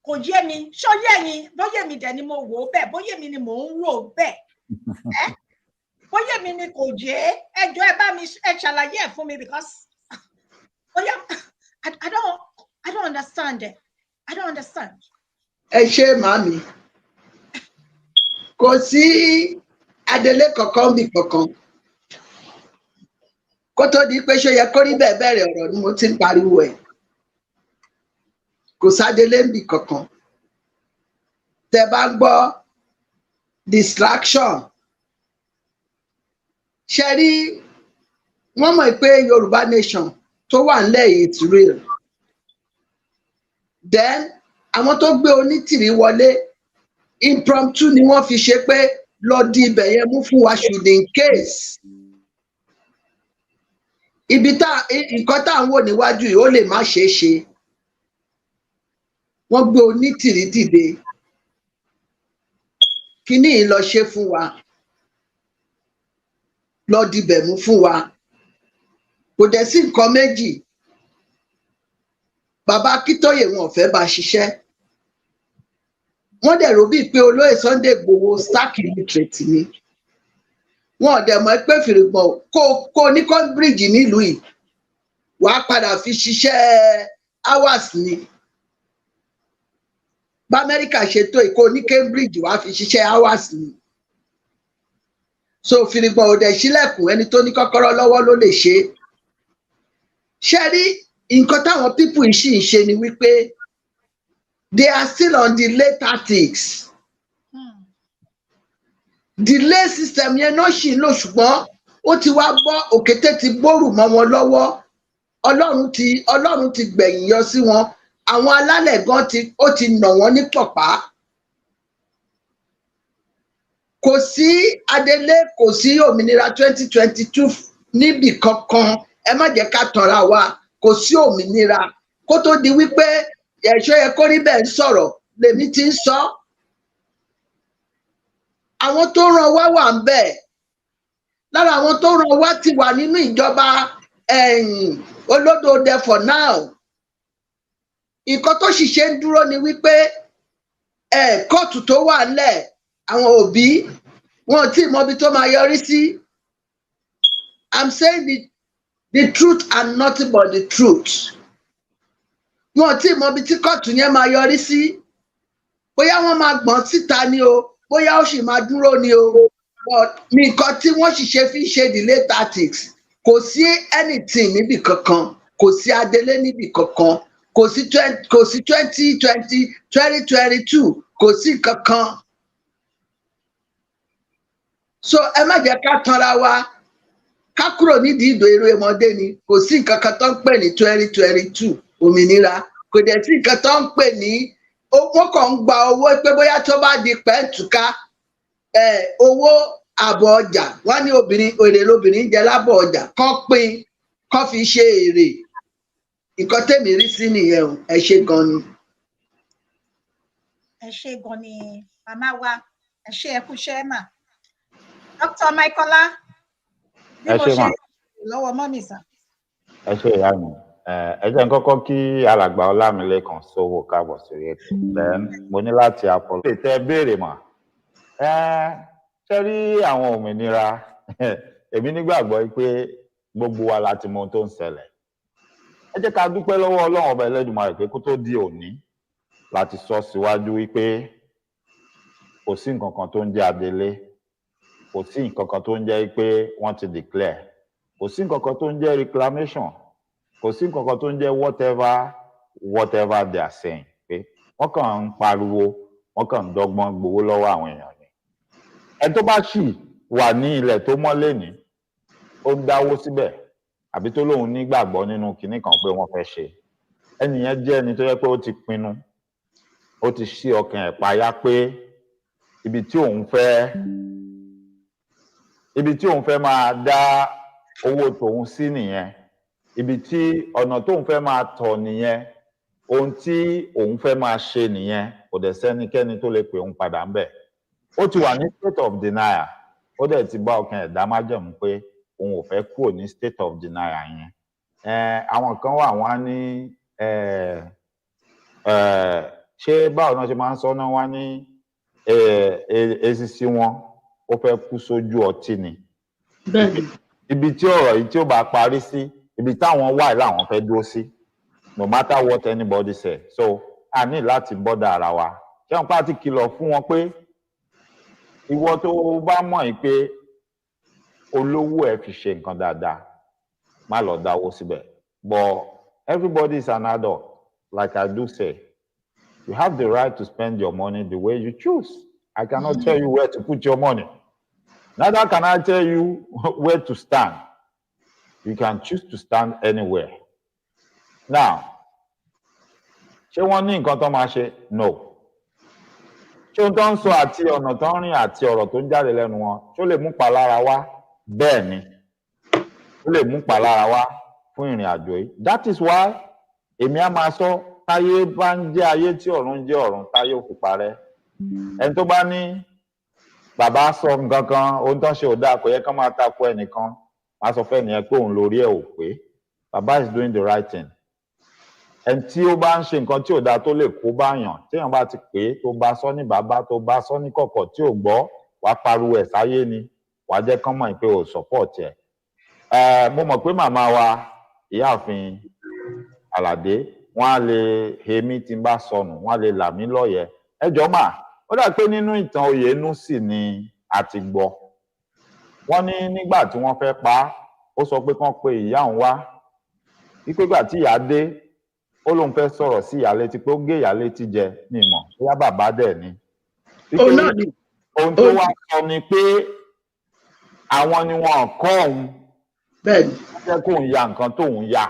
kò yé mi ṣó yé yín bóyá mi dẹ̀ ni mo wò ó bẹ́ẹ̀ bóyá mi ni mò ń rò bẹ́ẹ̀ bóyá mi ni kò yé ẹjọ́ ẹ bá mi ẹ ṣàlàyé ẹ̀ fún mi because bóyá I don't understand it. I don't understand. Ẹ ṣe màmí kò sí adelé kankan bí kankan kó tó di pé ṣó yẹ kó rí bẹ́ẹ̀ bẹ̀rẹ̀ ọ̀rọ̀ ni mo ti ń pariwo ẹ̀ kò sádélé bí kankan tẹ bá gbọ́ distraction ṣe rí wọ́n mọ̀ pé Yorùbá nation tó wà nílẹ̀ yìí it's real then àwọn tó gbé onítìrí wọlé impromptu ni wọ́n fi ṣe pé lọ di ibẹ̀ yẹn mú fún wa should in case ibi tá nǹkan tá à ń wò níwájú yìí ó lè má ṣeé ṣe wọ́n gbé onítìrí dìde kíní yìí lọ ṣe fún wa lọ dibẹ̀ mú fún wa kò dẹ̀ sí nǹkan méjì bàbá Akíntóyè wọn ò fẹ́ bá ṣiṣẹ́ wọ́n dẹ̀ rò bíi pé olóyè Sunday Igboho stark illiterate ni wọn ò dẹ̀ mọ̀ pé fìrìgbọ̀n kó ní Cambridge nílùú yìí wàá padà fi ṣiṣẹ́ hours ni bá Amẹ́ríkà ṣètò ìkó ní Cambridge wàá fi ṣiṣẹ́ hours ni so fìrìgbọ̀n ò dẹ̀ ṣílẹ̀kùn ẹni tó ní kọ́kọ́rọ́ lọ́wọ́ ló lè ṣe ṣe rí nǹkan táwọn pípù yìí sì ń ṣe ni wípé they are still on delay tactics delay system yẹn náà ṣì ń lò ṣùgbọ́n ó ti wá bọ́ òkété ti gbóòrù mọ́ wọn lọ́wọ́ Ọlọ́run ti gbẹ̀yìn yọ sí wọn àwọn alálẹ̀ gan ó ti nà wọ́n ní pọ̀pá kò sí adelé kò sí òmìnira 2022 níbì kankan ẹ má jẹ́ ká tanra wa kò sí òmìnira kó tó di wípé ẹ̀ṣọ́ yẹ kó rí bẹ́ẹ̀ ń sọ̀rọ̀ lèmi ti ń sọ àwọn tó ràn wá wà ń bẹ̀ lára àwọn tó ràn wá ti wà nínú ìjọba olódòdè for now nǹkan tó sì ṣe ń dúró ni wípé kóòtù tó wà ńlẹ̀ àwọn òbí wọn ò tí ì mọbi tó máa yọrí sí I'm saying the truth and nothing but the truth wọn ò tí ì mọbi tí kóòtù yẹn máa yọrí sí bóyá wọn máa gbọ̀n síta ni o bóyá ó sì máa dúró ni o but nǹkan tí wọ́n sì ṣe fi ṣe delay tactics kò sí anything níbì kankan kò sí adelé níbì kankan kò sí 2022 kò sí kankan so ẹ má jẹ́ ká tanra wa ká kúrò nídìí ìdò eré ọmọdé ni kò sí nǹkan kan tó ń pè ní 2022 òmìnira kò dẹ̀ sí nǹkan tó ń pè ní wọ́n kàn ń gba owó pé bóyá tó bá di pẹ́ǹtùká owó àbọ̀ ọjà wọ́n ní èrè lobìnrin jẹ lábọ̀ ọjà kán pín kán fi ṣe èrè nǹkan tèmi rí sí nìyẹn o ẹ ṣé gan ni. ẹ ṣé gan ni màmá wa ẹ ṣé ẹ kúṣẹ́ mà Dr. Michaela bí mo ṣe lọ́wọ́ mọ́mì sà. ẹ ṣé ìyá mi ẹ jẹ́ n kọ́kọ́ kí alàgbà Ọlámilékan Sówó káàbọ̀ sórí ètò then mo ní láti apọ̀ lè tẹ́ béèrè mọ́ ṣe rí àwọn òmìnira èmi nígbàgbọ́ pé gbogbo wa láti mọ ohun tó ń ṣẹlẹ̀ ẹ jẹ́ ká dúpẹ́ lọ́wọ́ Ọlọ́run ọba Ẹlẹ́dùmarè pé kó tó di òní láti sọ síwájú wípé kò sí nǹkan kan tó ń jẹ́ adelé kò sí nǹkan kan tó ń jẹ́ pé wọ́n ti declare kò sí nǹkan kan tó ń jẹ́ reclamation kò sí nǹkan kan tó ń jẹ́ whatever they are saying pé wọ́n kàn ń pariwo wọ́n kàn ń dọ́gbọ́n gbowó lọ́wọ́ àwọn èèyàn ni ẹni tó bá sì wà ní ilẹ̀ tó mọ́lé ní ó ń dáwó síbẹ̀ àbí tó lóun nígbàgbọ́ nínú kinní kan pé wọ́n fẹ́ ṣe ẹni yẹn jẹ́ ẹni tó yẹ pé ó ti pinnu ó ti ṣí ọkàn ẹ̀ payá pé ibi tí òun fẹ́ máa dá owó tòun sí nìyẹn ibi tí ọ̀nà tóun fẹ́ máa tọ̀ nìyẹn, ohun tí òun fẹ́ máa ṣe nìyẹn, kò dẹ̀ sẹ́nikẹ́ni tó lè pè òun padà ń bẹ̀. Ó ti wà ní state of denial, ó dẹ̀ ti bá ọkàn ẹ̀ dá májẹ̀mú pé òun ò fẹ́ kúrò ní state of denial yẹn. Àwọn kan wà wọ́n á ní ṣé báwo náà ṣe máa ń sọ náà, wọ́n á ní èsìsì wọn ó fẹ́ kú sójú ọtí ni. Ibi tí ọ̀rọ̀ yìí tí ó bá parí sí, ibi táwọn wà láwọn fẹ́ dúró sí, no matter what anybody say. So a ní láti bọ́dà ara wa. Ṣé wọn pa ti kìlọ̀ fún wọn pé ìwọ tó bá mọ̀ yìí pé olówó ẹ̀ fi ṣe nǹkan dáadáa, má lọ dáwó síbẹ̀. But everybody is an adult, like I do say. You have the right to spend your money the way you choose. I cannot tell you where to put your money. Neither can I tell you where to stand. You can choose to stand anywhere. Now, ṣé wọ́n ní nǹkan tó máa ṣe? No. Ṣé ohun tó ń sọ àti ọ̀nà tó ń rìn àti ọ̀rọ̀ tó ń jáde lẹ́nu wọn, ṣó lè mú palára wá? Bẹ́ẹ̀ ni. Ó lè mú palára wá fún ìrìn àjò yìí. That is why èmi á máa sọ, táyé bá ń jẹ́ ayé tí ọ̀run jẹ́ ọ̀run, táyé ò fi parẹ́. Ẹni tó bá ní bàbá sọ nǹkan kan, ohun tó ń ṣe ò dáa, kò yẹ kán máa tako ẹnìkan, máa sọ fẹ́ nìyẹn pé òun lórí ẹ̀ ò pé. Bàbá is doing the right thing. Ẹni tí ó bá ń ṣe nǹkan tí ò dáa tó lè kó báyàn, téèyàn bá ti pè é, tó bá sọ ní bàbá, tó bá sọ ní kọ̀kọ̀ tí ò gbọ́, wàá pariwo ẹ̀ sáyé ni, wàá jẹ́ kán mọ̀ pé ò support ẹ̀. Mo mọ̀ pé màmá wa, ìyáàfin Àlàdé, wọ́n á lè hemi tí n bá sọnù, wọ́n á lè là mí lọ́yẹ̀. Ẹ jọ̀ọ́ mà, ó dà pé nínú ìtàn Oyènúsì ni a ti gbọ́. Wọ́n ní nígbà tí wọ́n fẹ́ pa á, ó sọ pé kán pe ìyá òun wá. Wípé ìgbà tí ìyá dé, ó lóun fẹ́ sọ̀rọ̀ sí ìyá létí pé ó gé ìyá létí jẹ ní ìmọ̀, bóyá bàbá dẹ̀ ni. Ohun tó wá sọ ni pé àwọn ni wọn kọ́ òun. Bẹ́ẹ̀ni. Wọ́n jẹ́ kóun ya nǹkan tóun ya.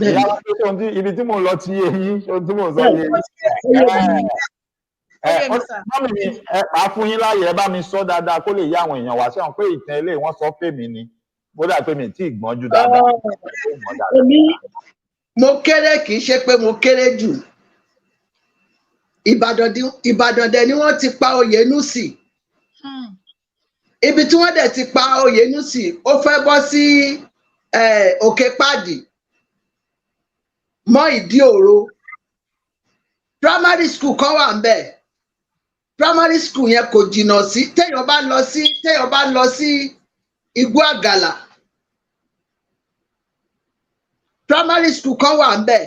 Ìyá wa pé ohun tí ibi tí mò ń lọ ti yé yín, ohun tí mò ń sọ yé yín. Mọ́mì mi, màá fún yín láàyè, ẹ bá mi sọ dáadáa kó lè yá àwọn èèyàn wá. Ṣé wọn pé ìtàn eléyìí wọ́n sọ fèmí ni? Bó dà pé mi tí ì gbọ́njú dáadáa. Mo kéré, kì í ṣe pé mo kéré jù. Ìbàdàn dẹ̀ ni wọ́n ti pa Oyènúsì. Ibi tí wọ́n dẹ̀ ti pa Oyènúsì, ó fẹ́ bọ́ sí Òkè Pàdì mọ́ Ìdí Òro. Primary school kan wà ńbẹ̀. Primary school yẹn kò jìnnà sí, téèyàn bá lọ sí Igbó Àgàlà. Primary school kan wà ńbẹ̀.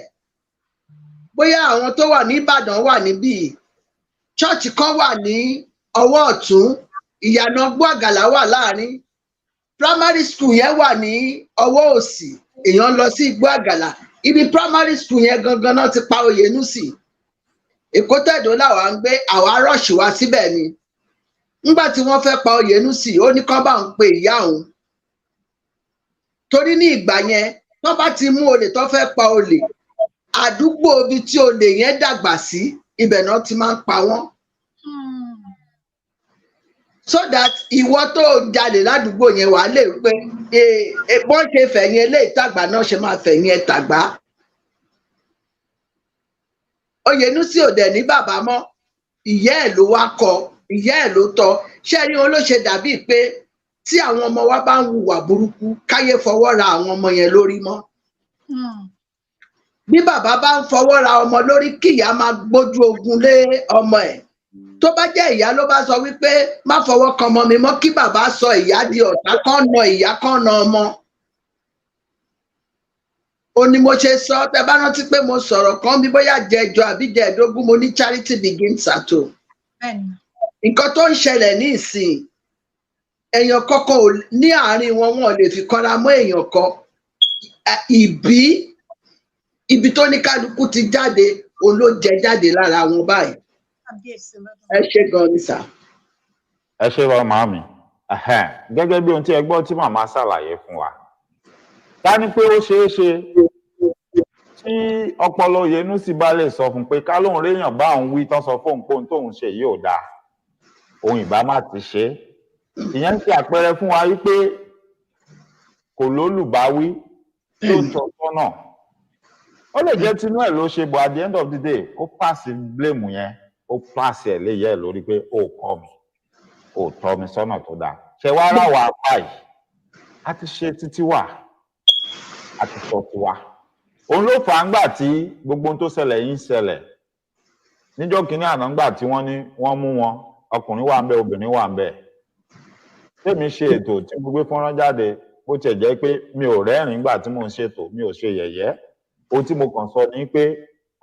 Bóyá àwọn tó wà ní Ìbàdàn wà níbí. Church kan wà ní ọwọ́ ọ̀tún, ìyànà Igbó Àgàlà wà láàrin. Primary school yẹn wà ní ọwọ́ òsì, èèyàn lọ sí Igbó Àgàlà. Ibi primary school yẹn gangan náà ti pa Oyènúsì. Èkó Tẹ̀dó làwa ń gbé, àwa rọ́ọ̀ṣì wá síbẹ̀ ni. Nígbà tí wọ́n fẹ́ pa Oyènúsì, ó ní kán bá ń pe ìyá òun. Torí ní ìgbà yẹn, tó bá ti mú olè tó fẹ́ pa olè, àdúgbò ibi tí olè yẹn dàgbà sí, ibẹ̀ náà ti máa ń pa wọ́n. So that ìwọ tó jalè ládùúgbò yẹn wà lè pé bọ́n ṣe fẹ̀yìn eléyìí tàgbà náà ṣe máa fẹ̀yìn ẹ̀ tàgbà. Oyènúsì ò dẹ̀ ní bàbá mọ́, ìyá ẹ̀ ló wá kọ́, ìyá ẹ̀ ló tọ́. Ṣé rí wọn ló ṣe dàbí pé tí àwọn ọmọ wa bá ń hùwà burúkú, káyé fọwọ́ ra àwọn ọmọ yẹn lórí mọ́. Bí bàbá bá ń fọwọ́ ra ọmọ lórí, kí ìyá máa gbójú ogun lé ọmọ ẹ̀. Tó bá jẹ́ ìyá ló bá sọ wípé má fọwọ́ kan ọmọ mi mọ́, kí bàbá sọ ìyá di ọ̀tá, kán na ìyá, kán na ọmọ. Ó ní mo ṣe sọ, tẹ bá rántí pé mo sọ̀rọ̀ kan bí bóyá jẹjọ àbí jẹẹ̀dógún, mo ní charity begins at home. Nǹkan tó ń ṣẹlẹ̀ ní ìsìn, èèyàn kọ́kọ́ ní àárín wọn, wọn ò lè fi kanra mọ́ èèyàn kan. Ibi tó ní kálukú ti jáde, òun ló jẹ jáde lára wọn báyìí. Ẹ ṣé gan ni sà. Ẹ ṣé wá màámi. Gẹ́gẹ́ bí ohun tí ẹ gbọ́ tí màmá ṣàlàyé fún wa. Ká ní pé ó ṣeé ṣe tí ọpọlọ Oyènúsì bá lè sọ fún pé ká lóun réèyàn bá òun wí tán sọ fóun pé ohun tóun ṣe yìí ò dáa, òun ìbá má ti ṣe é. Ìyẹn ń ṣe àpẹẹrẹ fún wa wípé kò lólùbáwí, tí ó tọ́ sọ́nà ó lè jẹ́ tinú ẹ̀ ló ṣe but at the end of the day ó pàṣẹ blame yẹn ó pàṣẹ ẹ̀ léyẹ̀ lórí pé ó kọ́ mi ó tọ́ mi sọ́nà tó dáa ṣe wá rà wá báyìí a ti ṣe títí wà a ti sọ tiwa òun ló fà á ńgbà tí gbogbo ohun tó ṣẹlẹ̀ yìí ń ṣẹlẹ̀ níjọ́ kínní àná ńgbà tí wọ́n ní wọ́n mú wọn ọkùnrin wà ń bẹ obìnrin wà ń bẹ tèmi ṣe ètò tí mo gbé fọ́nrán jáde bó tiẹ̀ jẹ́ pé mi ò rẹ́rìn-ín gbà tí mò ń ṣètò mi ò ṣe yẹ̀yẹ́ ohun tí mo kàn sọ ni pé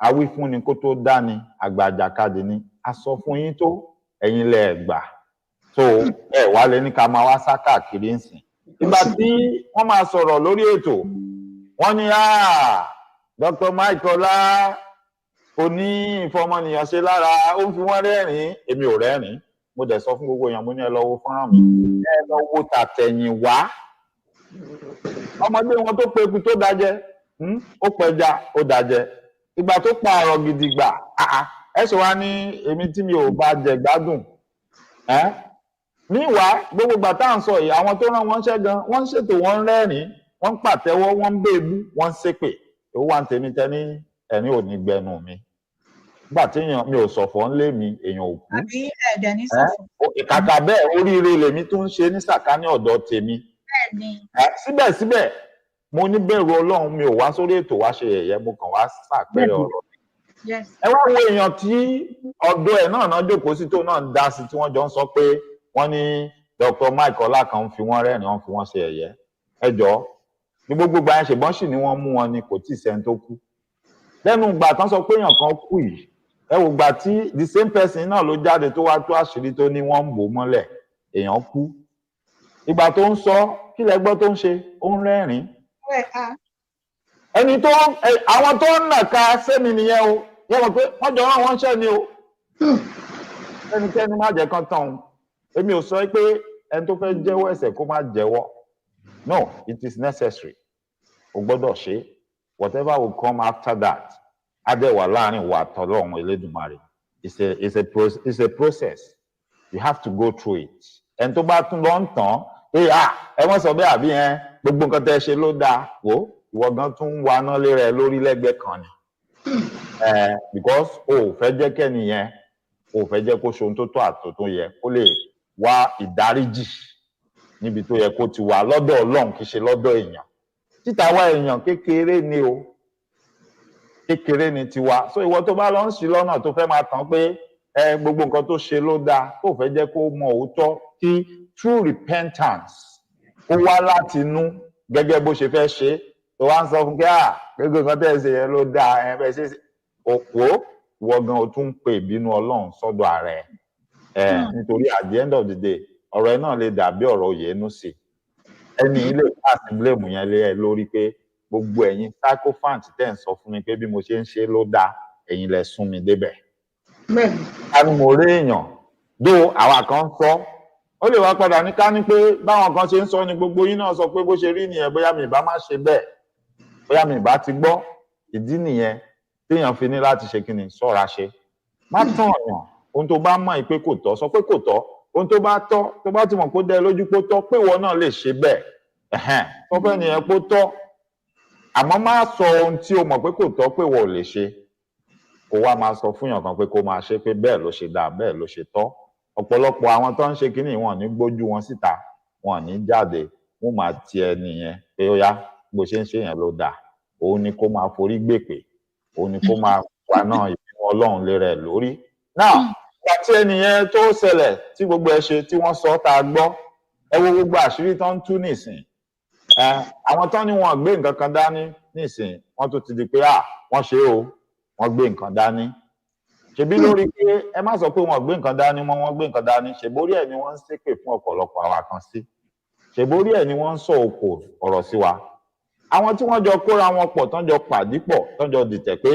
awífúnni kó tó dání àgbà àjàkadì ni a sọ fún yín tó ẹ̀yin lẹ gbà so ẹ wá lé ní ká máa wá sá káàkiri ń sìn ìgbà tí wọ́n máa sọ̀rọ̀ lórí ètò wọ́n ní Dr. Michael kò ní ìfọmọnìyàn ṣe lára ó ń fi wọ́n rẹ́rìn-ín èmi ò rẹ́rìn-ín mo dẹ̀ sọ fún gbogbo èèyàn mo ní ẹ lọ wo fọ́nrán mi ẹ lọ wo tàtẹ̀yìn wá ọmọdé wọn tó peku tó dájẹ́ ó pẹja ó dájẹ́ ìgbà tó pa àrọ̀ gidi gbà ẹ ṣe wá ní èmi tí mi ò bá jẹ gbádùn níwá gbogbo ìgbà tá à ń sọ yìí àwọn tó rán wọn ṣẹ́ gan wọ́n ń ṣètò wọn ń rẹ́rìn-ín wọ́n ń pàtẹ́wọ́ wọ́n ń bèébú wọ́n ń ṣépè ó wà ń tèmi tẹ́ ní ẹ̀rín ò ní gbẹnu mi nígbà tí èèyàn mi ò ṣọ̀fọ̀ ń lé mi èèyàn ò kú àbí ẹ̀dẹ̀ ní ṣọ̀fọ̀. ìkàkà bẹ́ẹ̀ oríire lèmi tó ń ṣe ní sàkání ọ̀dọ̀ tèmi síbẹ̀síbẹ̀ mo ní bẹ̀rù Ọlọ́run mi ò wá sórí ètò wá ṣe yẹ̀yẹ́ mo kàn wá ṣàpẹẹrẹ ọ̀rọ̀ ẹ wá wo èèyàn tí ọ̀dọ̀ ẹ̀ náà jókòó sí tó náà ń dá sí tí wọ́n jọ ń sọ pé wọ́n ní Dr. Michael kan ń fi wọ́n rẹ́rìn wọ́n fi wọ́n ṣe yẹ̀yẹ́ ẹ jọ̀ọ́ ní gbogbo ìgbà yẹn ṣùgbọ́n sì ni wọ́n mú wọn ni kò tí ì sẹ́ni tó kú lẹ́nu ìgbà tán sọ pé èèyàn kan kú yìí ẹ wò gbà tí the same person náà ló jáde tó wá tó àṣírí tó ní wọ́n ń bò mọ́lẹ̀ èèyàn kú ìgbà tó ń sọ kí lẹ gbọ́ tó ń ṣe ó ń rẹ́rìn ẹni tó àwọn tó ń nàka sẹ́mi nìyẹn o yẹ mọ̀ pé wọ́n jọ rán wọn ṣẹ́ ni o ẹnikẹ́ni má jẹ́ kán tán o èmi ò sọ pé ẹni tó fẹ́ jẹ́wọ́ ẹ̀ṣẹ̀ kó má jẹ́wọ́ no it is necessary o gbọ́dọ̀ ṣe whatever will come after that adẹ́wà láàrin wa àtọ́lọ́run Elédùmarè it's a process you have to go through it ẹni tó bá tún lọ ń tàn ẹ wọ́n sọ bẹ́ẹ̀ àbí gbogbo nǹkan tẹ́ ṣe ló dáa wò ìwọ gan tún ń wa náà lé rẹ lórí lẹ́gbẹ̀ẹ́ kan ni because o ò fẹ́ jẹ́ kẹ́niyẹn o ò fẹ́ jẹ́ kó ṣe ohun tó tó àtò tó yẹ kó lè wá ìdáríjì níbi tó yẹ kó ti wà lọ́dọ̀ Ọlọ́run kì í ṣe lọ́dọ̀ èèyàn títa wá èèyàn kékeré ni o kékeré ni tiwa so ìwọ tó bá lọ ń ṣì lọ́nà tó fẹ́ máa tàn pé gbogbo nǹkan tó ṣe ló dáa tó fẹ́ jẹ́ kó mọ òótọ́ kí true repentance ó wá láti inú gẹ́gẹ́ bó ṣe fẹ́ ṣe tó wá ń sọ fún kí gbogbo nǹkan tẹ́ ẹ ṣe yẹn ló dáa bẹ́ẹ̀ ṣe òpó ìwọ gan o tún ń pe ìbínú Ọlọ́run sọ́dọ̀ ara ẹ̀ nítorí at the end of the day ọ̀rọ̀ ẹ náà lè dàbí ọ̀rọ̀ Oyènúsì ẹni ilé pàṣẹ blame yẹn lé ẹ lórí pé gbogbo ẹ̀yin sycophant tẹ́ ń sọ fún mi pé bí mo ṣe ń ṣe ló dáa ẹ̀yin lẹ sún mi débẹ̀. ká ní mo rí èèyàn dó àwa kan sọ ó lè wá padà ní ká ní pé báwọn kan ṣe ń sọ ni gbogbo yín náà sọ pé bó ṣe rí nìyẹn bóyá mi ìbá má ṣe bẹ́ẹ̀ bóyá mi ìbá ti gbọ́ ìdí nìyẹn téèyàn fi ní láti ṣe kíni ṣọ́ra ṣe má tàn yàn ohun tó bá mọ̀ pé kò tọ́ sọ pé kò tọ́ ohun tó bá tọ́ tó bá ti mọ̀ pé ó dẹ lójú pé ó tọ́ pé ìwọ náà lè ṣe bẹ́ẹ̀ sọ pé nìyẹn pé ó tọ́ àmọ́ má sọ ohun tí o mọ̀ pé kò tọ́ pé ìwọ ò lè ṣe kó wá máa sọ fún yàn kan pé kó máa ṣe pé bẹ́ẹ̀ ló ṣe dáa bẹ́ẹ̀ ló ṣe tọ́ ọ̀pọ̀lọpọ̀ àwọn tó ń ṣe kíní wọn ní gbójú wọn síta wọn ní jáde wọn máa ti ẹni yẹn pé ó yá bó ṣe ń ṣe yẹn ló dáa òun ni kó máa forí gbèpè òun ni kó máa wà náà ìbínú Ọlọ́run lé rẹ̀ lórí náà ìgbà tí ẹni yẹn tó ṣẹlẹ̀ tí gbogbo ẹ ṣe tí wọ́n sọ tá a gbọ́ ẹ wo gbogbo àṣírí tó ń tú nìsín àwọn tán ni wọn gbé nǹkan kan dání nìsín wọ́n tó ti di pé wọ́n ṣe o wọ́n gbé nǹkan dání ṣebí lórí pé ẹ má sọ pé wọ́n gbé nǹkan dání mọ́ wọ́n gbé nǹkan dání ṣèbórí ẹ̀ ni wọ́n ń ṣépè fún ọ̀pọ̀lọpọ̀ àwa kan sí ṣèbórí ẹ̀ ni wọ́n ń sọ òkò ọ̀rọ̀ sí wa àwọn tí wọ́n jọ kóra wọn pọ̀ tán jọ pàdí pọ̀ tán jọ dìtẹ̀ pé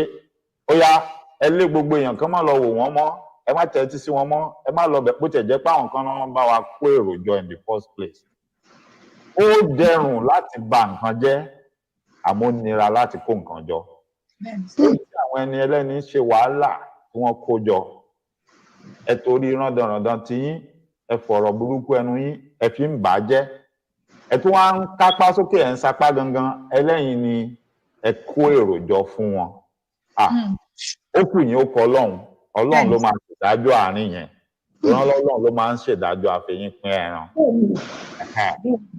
ó yá ẹ lé gbogbo èèyàn kan má lọ wò wọ́n mọ́ ẹ má tẹ́tí sí wọn mọ́ ẹ má lọ bẹ̀ bó tẹ̀ jẹ́ pé àwọn kan náà bá wa kó èrò jọ in the first place ó dẹrùn láti bà nǹkan jẹ́ àmọ́ ó nira láti kó nǹkan jọ àwọn ẹni ẹlẹ́ni ṣe wàhálà tí wọ́n kó jọ ẹ torí rándanràndan tí yín ẹ fọ̀rọ̀ burúkú ẹnu yín ẹ fi ń bà á jẹ́ ẹ tún wá ń kápá sókè ẹ̀ ń sapá gangan ẹlẹ́yin ni ẹ kó èrò jọ fún wọn ó kù yín ó kọ Ọlọ́run ló máa ṣèdájọ́ àárín yẹn Ọlọ́run ló máa ń ṣèdájọ́ àfẹ̀yìn pín ẹran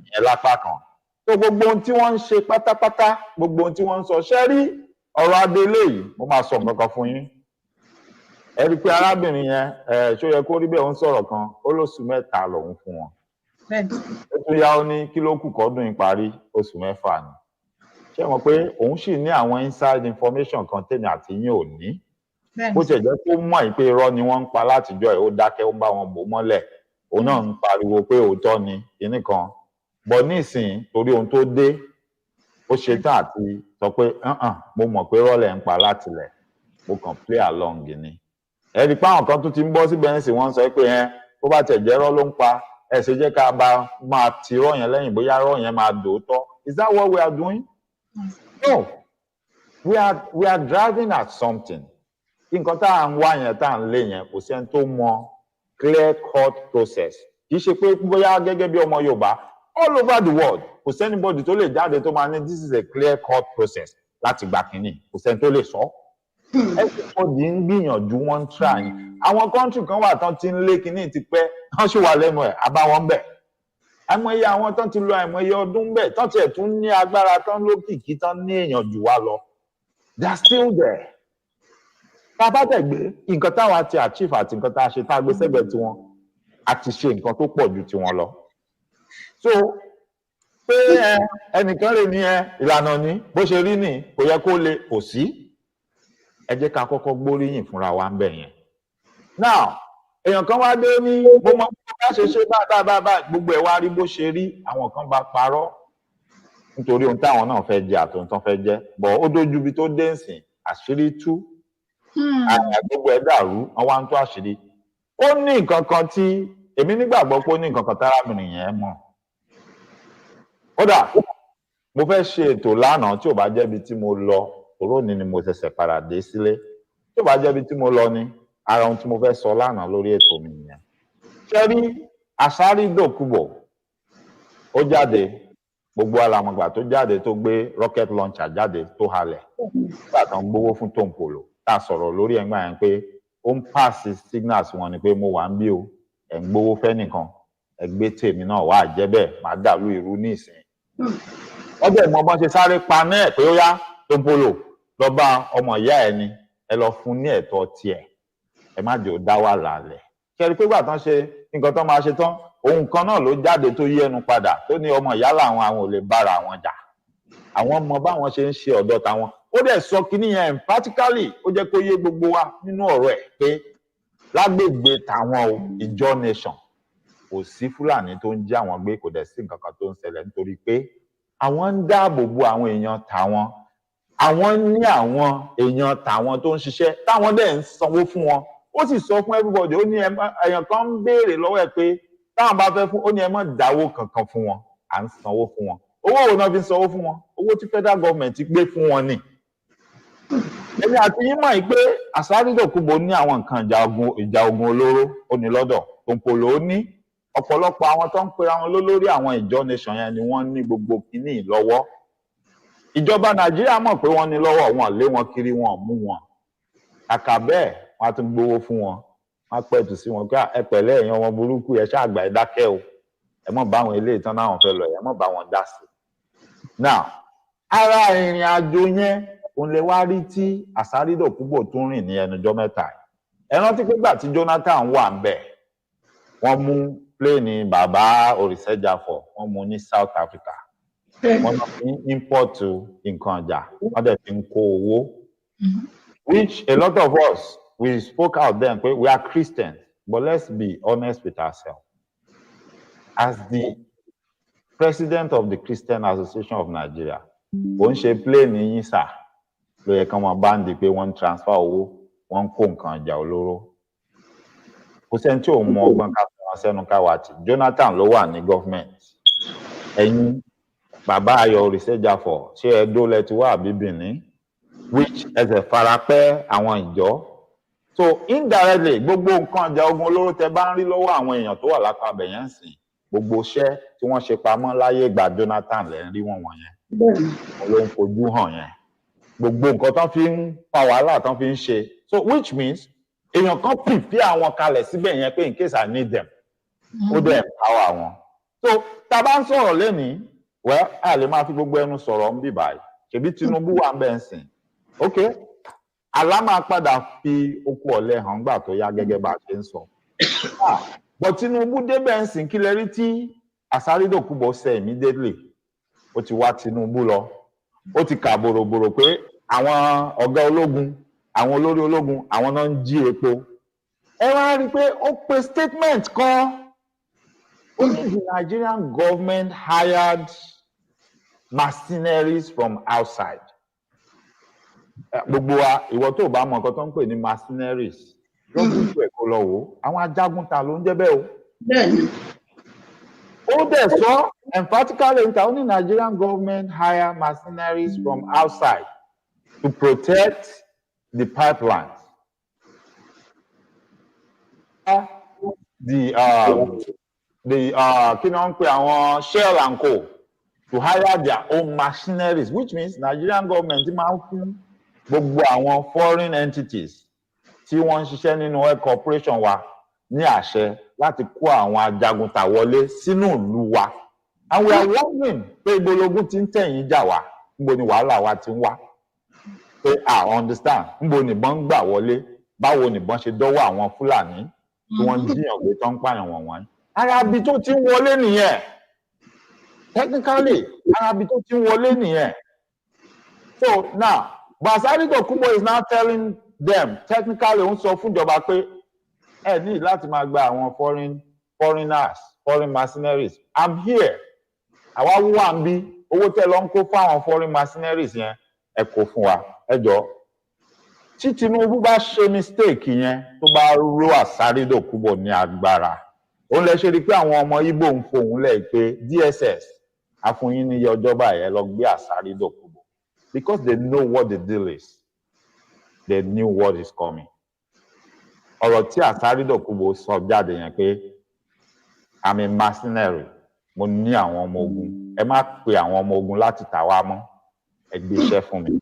ìyẹn lápá kan tó gbogbo ohun tí wọ́n ń ṣe pátápátá gbogbo ohun tí wọ́n ń sọ ṣẹ́ rí ọ̀rọ̀ adélé yìí mo máa sọ nǹkan kan fún yín ẹ rí i pé arábìnrin yẹn ṣó yẹ kó rí bẹ́ẹ̀ ó ń sọ̀rọ̀ kan ó lóṣù mẹ́ta lòun fún wọn ó tún yá ó ní kí ló kù kọ́dún yìí parí oṣù mẹ́fà ni ṣé mọ̀ pé òun sì ní àwọn inside information kan tèmi àti yín ò ní bó ṣe jẹ́ kó mọ̀ yìí pé irọ́ ni wọ́n ń pa látijọ́ ẹ̀ ó dákẹ́ ó bá wọn bò mọ́lẹ̀ òun náà ń pariwo pé òótọ́ ni kinní kan bọ̀ nísìnyí torí ohun tó dé ó ṣetán àti sọ pé mo mọ̀ pé rọ́lẹ̀ ń pa látilẹ̀ mo kàn play along ni ẹ rí i pé àwọn kan tún ti ń bọ́ síbẹ̀ ní sí wọ́n sọ pé bó bá tẹ̀ jẹ́ rọ́ ló ń pa ẹ ṣe jẹ́ ká bá máa ti rọ́ yẹn lẹ́yìn bóyá rọ́ yẹn máa dòótọ́ is that what we are doing? No, we are driving at something nǹkan tá à ń wá yẹn tá à ń lé yẹn kò sẹ́ni tó mọ clear cut process kì í ṣe pé bóyá gẹ́gẹ́ bí ọmọ Yorùbá all over the world kò sẹ́nibọ́dì tó lè jáde tó máa ní this is a clear cut process láti gbà kínní kò sẹ́ni tó lè sọ. everybody ń gbìyànjú wọ́n ń try àwọn country kan wà tán ti ń lé kínní ti pẹ́ tán ṣì wà lẹ́nu ẹ̀ àbáwọn bẹ̀ àìmọye àwọn tán ti lọ àìmọye ọdún bẹ̀ tán tiẹ̀ tún ní agbára tán lókìkí tán ní èèyàn jù wá lọ they are still there. tá a bá tẹ̀ gbé nǹkan táwa ti achieve àti nǹkan tá a ṣe tá a gbé sẹ́gbẹ̀ẹ́ tiwọn a ti ṣe nǹkan tó pọ̀ ju tiwọn lọ. so pé ẹnìkan lè ní ìlànà ní bó ṣe rí ní kò yẹ kó lè kò sí ẹ jẹ́ ká kọ́kọ́ gbóríyìn fúnra wa ń bẹ̀ yẹn. now èèyàn kan wá dé ní mo mọ bá ṣe ṣe bá gbogbo ẹ̀ wá rí bó ṣe rí àwọn kan bá parọ́ nítorí ohun táwọn náà fẹ́ jẹ àti ohun tán fẹ́ jẹ bọ̀ ó dójú ibi tó dé nsìn àṣírí tú gbogbo ẹ̀ dàrú wọ́n wá ń tú àṣírí ó ní nǹkan kan tí èmi nígbàgbọ́ pé ó ní nǹkan kan tárábìnrin yẹn mọ̀ kódà mo fẹ́ ṣe ètò lánàá tí ò bá jẹ́bi tí mo lọ òróòní ni mo ṣẹ̀ṣẹ̀ padà dé sílé tí ò bá jẹ́bi tí mo lọ ni ara ohun tí mo fẹ́ sọ lánàá lórí ètò mi nìyẹn. ṣé rí Asari Dokubo ó jáde gbogbo alamọ̀gbà tó jáde tó gbé rocket launcher jáde tó halẹ̀ nígbà tó ń gbowó fún tòǹpolò tá a sọ̀rọ̀ lórí ẹ̀gbọ́n yẹn pé ó ń pàṣẹ signals wọn ni pé mo wà ń bí o ẹ̀ ń gbowó fẹ́ nìkan ẹ̀ gbé tèmi náà wà á jẹ́ bẹ́ẹ̀ máa dàlú ìrú ní ìsìn. wọ́n bẹ̀ mọ́ bọ́n ṣe sáré pa náà pé ó yá tòǹpolò lọ bá ọmọ ìyá ẹ̀ ni ẹ lọ fún ní ẹ̀tọ́ tiẹ̀ ẹ má jẹ́ ó dá wà lálẹ́. kẹrí pé gbà tán ṣe nǹkan tán máa ṣe tán ohun kan náà ló jáde tó yí ẹnu padà tó ní ọmọ ìyá làwọn àwọn ò lè bára àwọn jà àwọn ọmọ báwọn ṣe ń ṣe ọ̀dọ̀ táwọn ó dẹ̀ sọ kínní yẹn emphatically ó jẹ́ kó yé gbogbo wa nínú ọ̀rọ̀ ẹ̀ pé lágbègbè táwọn o ìjọ nation kò sí Fúlàní tó ń jí àwọn gbé kò dẹ̀ sí nǹkan kan tó ń ṣẹlẹ̀ nítorí pé àwọn ń dáàbò bo àwọn èèyàn táwọn àwọn ní àwọn èèyàn táwọn tó ń ṣiṣẹ́ táwọn dẹ̀ ń sanwó fún wọn ó sì sọ fún everybody ó ní èèyàn kan ń béèrè lọ́wọ́ ẹ̀ pé táwọn bá fẹ́ fún ó ní ẹ má dáwó kankan fún wọn à ń sanwó fún wọn owó wo náà fi ń sanwó fún wọn owó tí federal government gbé fún wọn ni. èmi àti yín mọ̀ pé Asari Dokubo ní àwọn nǹkan ìjà ogun olóró ó ní lọ́dọ̀ tòǹpolò ó ní ọ̀pọ̀lọpọ̀ àwọn tó ń pera wọn lólórí àwọn ìjọ nation yẹn ni wọ́n ní gbogbo kínní lọ́wọ́. ìjọba Nàìjíríà mọ̀ pé wọ́n ní lọ́wọ́ wọn lé wọn kiri wọn mú wọn kàkà bẹ́ẹ̀ wọ́n á tún gbowó fún wọn wọ́n pẹ̀tù sí wọn pé ẹ pẹ̀lẹ́ èèyàn ọmọ burúkú ẹ ṣáà gbà ẹ dákẹ́ o ẹ mọ̀ bá àwọn ilé ìtàn náà fẹ́ lọ ẹ mọ̀ bá wọn dá sí. now ara ìrìn àjò yẹn òun lè wá rí tí Asari Dokubo tún rìn ní ẹnujọ́ mẹ́ta ẹ rántí pé gbà tí Jonathan wà ń bẹ̀ wọ́n mú pléènì bàbá Òrìṣẹ́jàfọ̀ wọ́n mú ní South Africa wọ́n lọ fi import nǹkan ọjà wọ́n dẹ̀ fi ń kó owó which a lot of us we spoke out then we are Christians but let's be honest with ourselves as the president of the Christian Association of Nigeria ó ń ṣe plane yín sà ló yẹ kán máa báńdì pé wọ́n ń transfer owó wọ́n ń kó nǹkan ọjà olóró kò sẹ́ni tí ò mọ ọgbọ́n ká fún wọn sẹ́nu káwa tì Jonathan ló wà ní government ẹ̀yin bàbá Ayọ̀ Òrìṣẹ́jàfọ̀ ṣé Ẹdó lẹ ti wá àbí Benin which ẹsẹ̀ farapẹ́ àwọn ìjọ so indirectly gbogbo nǹkan ọjà ogun olóró tẹ bá ń rí lọ́wọ́ àwọn èèyàn tó wà lápá abẹ yẹn sìn gbogbo iṣẹ́ tí wọ́n ṣe pamọ́ láyé ìgbà Jonathan lẹ́ ń rí wọn wọ̀nyẹn ló ń fojú hàn yẹn gbogbo nǹkan tán fi ń fa wàhálà tán fi ń ṣe so which means èèyàn kan prepare àwọn kalẹ̀ síbẹ̀ yẹn pé in case I need them ó dẹ̀ empower wọn so tá a bá ń sọ̀rọ̀ lẹ́nìí well a lè máa fi gbogbo ẹnu sọ̀rọ̀ ń bì báyìí ṣèbí Tinubu wà ń bẹ̀ ń sìn ok àlá máa padà fi oko ọ̀lẹ hàn gbà tó yá gẹ́gẹ́ bá a ṣe ń sọ but Tinubu débẹ̀ ń sìn kí lẹ rí tí Asari Dokubo ṣe immediately ó ti wá Tinubu lọ ó ti kà bòròbòrò pé àwọn ọ̀gá ológun àwọn olórí ológun àwọn náà ń jí epo ẹ wá rí i pé ó pe statement kan ó ní the Nigerian government hired mercenaries from outside gbogbo wa ìwọ tó bá mọ nǹkan tó ń pè ní mercenaries lọ́gbọ̀n tó ẹ̀kọ́ lọ wò àwọn ajagun ta ló ń jẹ́ bẹ́ẹ̀ o. ó dẹ̀ sọ emphatically níta ó ní Nigerian government hire mercenaries from outside to protect the pipelines. Kí ni wọ́n ń pè àwọn Shell and Co to hire their own mercenaries which means Nigerian government máa ń fún gbogbo àwọn foreign entities tí wọ́n ń ṣiṣẹ́ nínú oil corporation wa ní àṣẹ láti kó àwọn ajagun ta wọlé sínú ìlú wa and we are wondering pé ibo lógún ti ń tẹ̀yìn jà wá níbo ni wàhálà wa ti ń wá pé I understand níbo nìbọn ń gbà wọlé báwo nìbọn ṣe dọ́wọ́ àwọn Fúlàní tí wọ́n ń jiyàn gbé tó ń pààyàn wọ̀nyí arabi tó ti ń wọlé nìyẹn technically arabi tó ti ń wọlé nìyẹn so now Gba Asari Dokubo is now telling them technically ó ń sọ fún ìjọba pé ẹ ní láti máa gba àwọn foreign mercenaries I'm here àwa wà ń bí owó tẹ́ lọ ń kó fáwọn foreign mercenaries yẹn ẹ kó fún wa ẹ jọ tí Tinubu bá ṣe mistake yẹn tó bá ró Asari Dokubo ní agbára òun lè ṣe rí pé àwọn ọmọ Igbo ń fohùn lẹ̀ pé DSS àfúnyín ní iye ọjọ́ báyìí ẹ lọ gbé Asari Dokubo because they know what the deal is they knew what is coming ọ̀rọ̀ tí Asari Dokubo sọ jáde yẹn pé I'm a mercenary mo ní àwọn ọmọ ogun ẹ má pe àwọn ọmọ ogun láti tà wá mọ́ ẹ gbé iṣẹ́ fún mi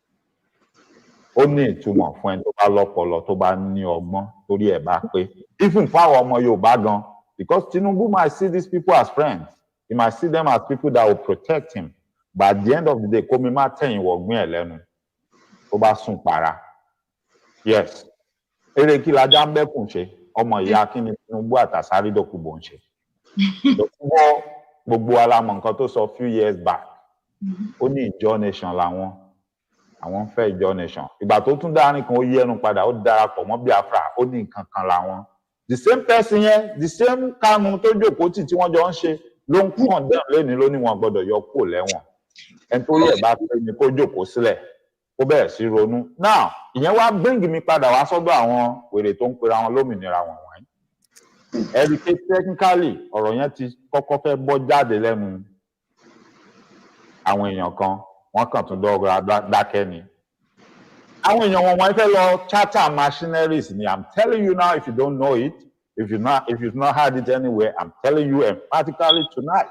ó ní ìtumọ̀ fún ẹni tó bá lọ́pọlọ tó bá ní ọgbọ́n torí ẹ̀ bá pé even fún àwọn ọmọ Yorùbá gan because Tinubu might see these people as friends he might see them as people that will protect him but at the end of the day kó mi má tẹ̀yìn wọ̀gbìn ẹ̀ lẹ́nu tó bá sùn para yes eré kí lajá ń bẹ́kùn ṣe ọmọ ìyá kí ni Tinubu àti Asari Dokubo ń ṣe Dokubo gbogbo alamọ nǹkan tó sọ few years back ó ní ìjọ nation làwọn àwọn ń fẹ́ ìjọ nation ìgbà tó tún dárin kan ó yí ẹnu padà ó darapọ̀ mọ́ Biafra ó ní nǹkan kan làwọn the same person yẹn the same Kanu tó jókòó tì tí wọ́n jọ ń ṣe ló ń kàn dẹ́n lónìí ló ní wọn gbọ́dọ̀ yọ kúrò lẹ́wọ̀n ẹni tó yẹ bá pé ni kó jókòó sílẹ̀ ó bẹ̀rẹ̀ sí ronú now ìyẹn wá bring mi padà wá sọ́dọ̀ àwọn wèrè tó ń pera wọn lómìnira wọ̀nyí ẹ̀rí pé technically ọ̀rọ̀ yẹn ti kọ́kọ́ fẹ́ bọ́ jáde lẹ́nu àwọn èèyàn kan wọ́n kàn tún dọ́gba dákẹ́ ni àwọn èèyàn wọ̀nyí fẹ́ lọ charter machineries ni I'm telling you now if you don't know it if you've not heard it anywhere I'm telling you emphatically tonight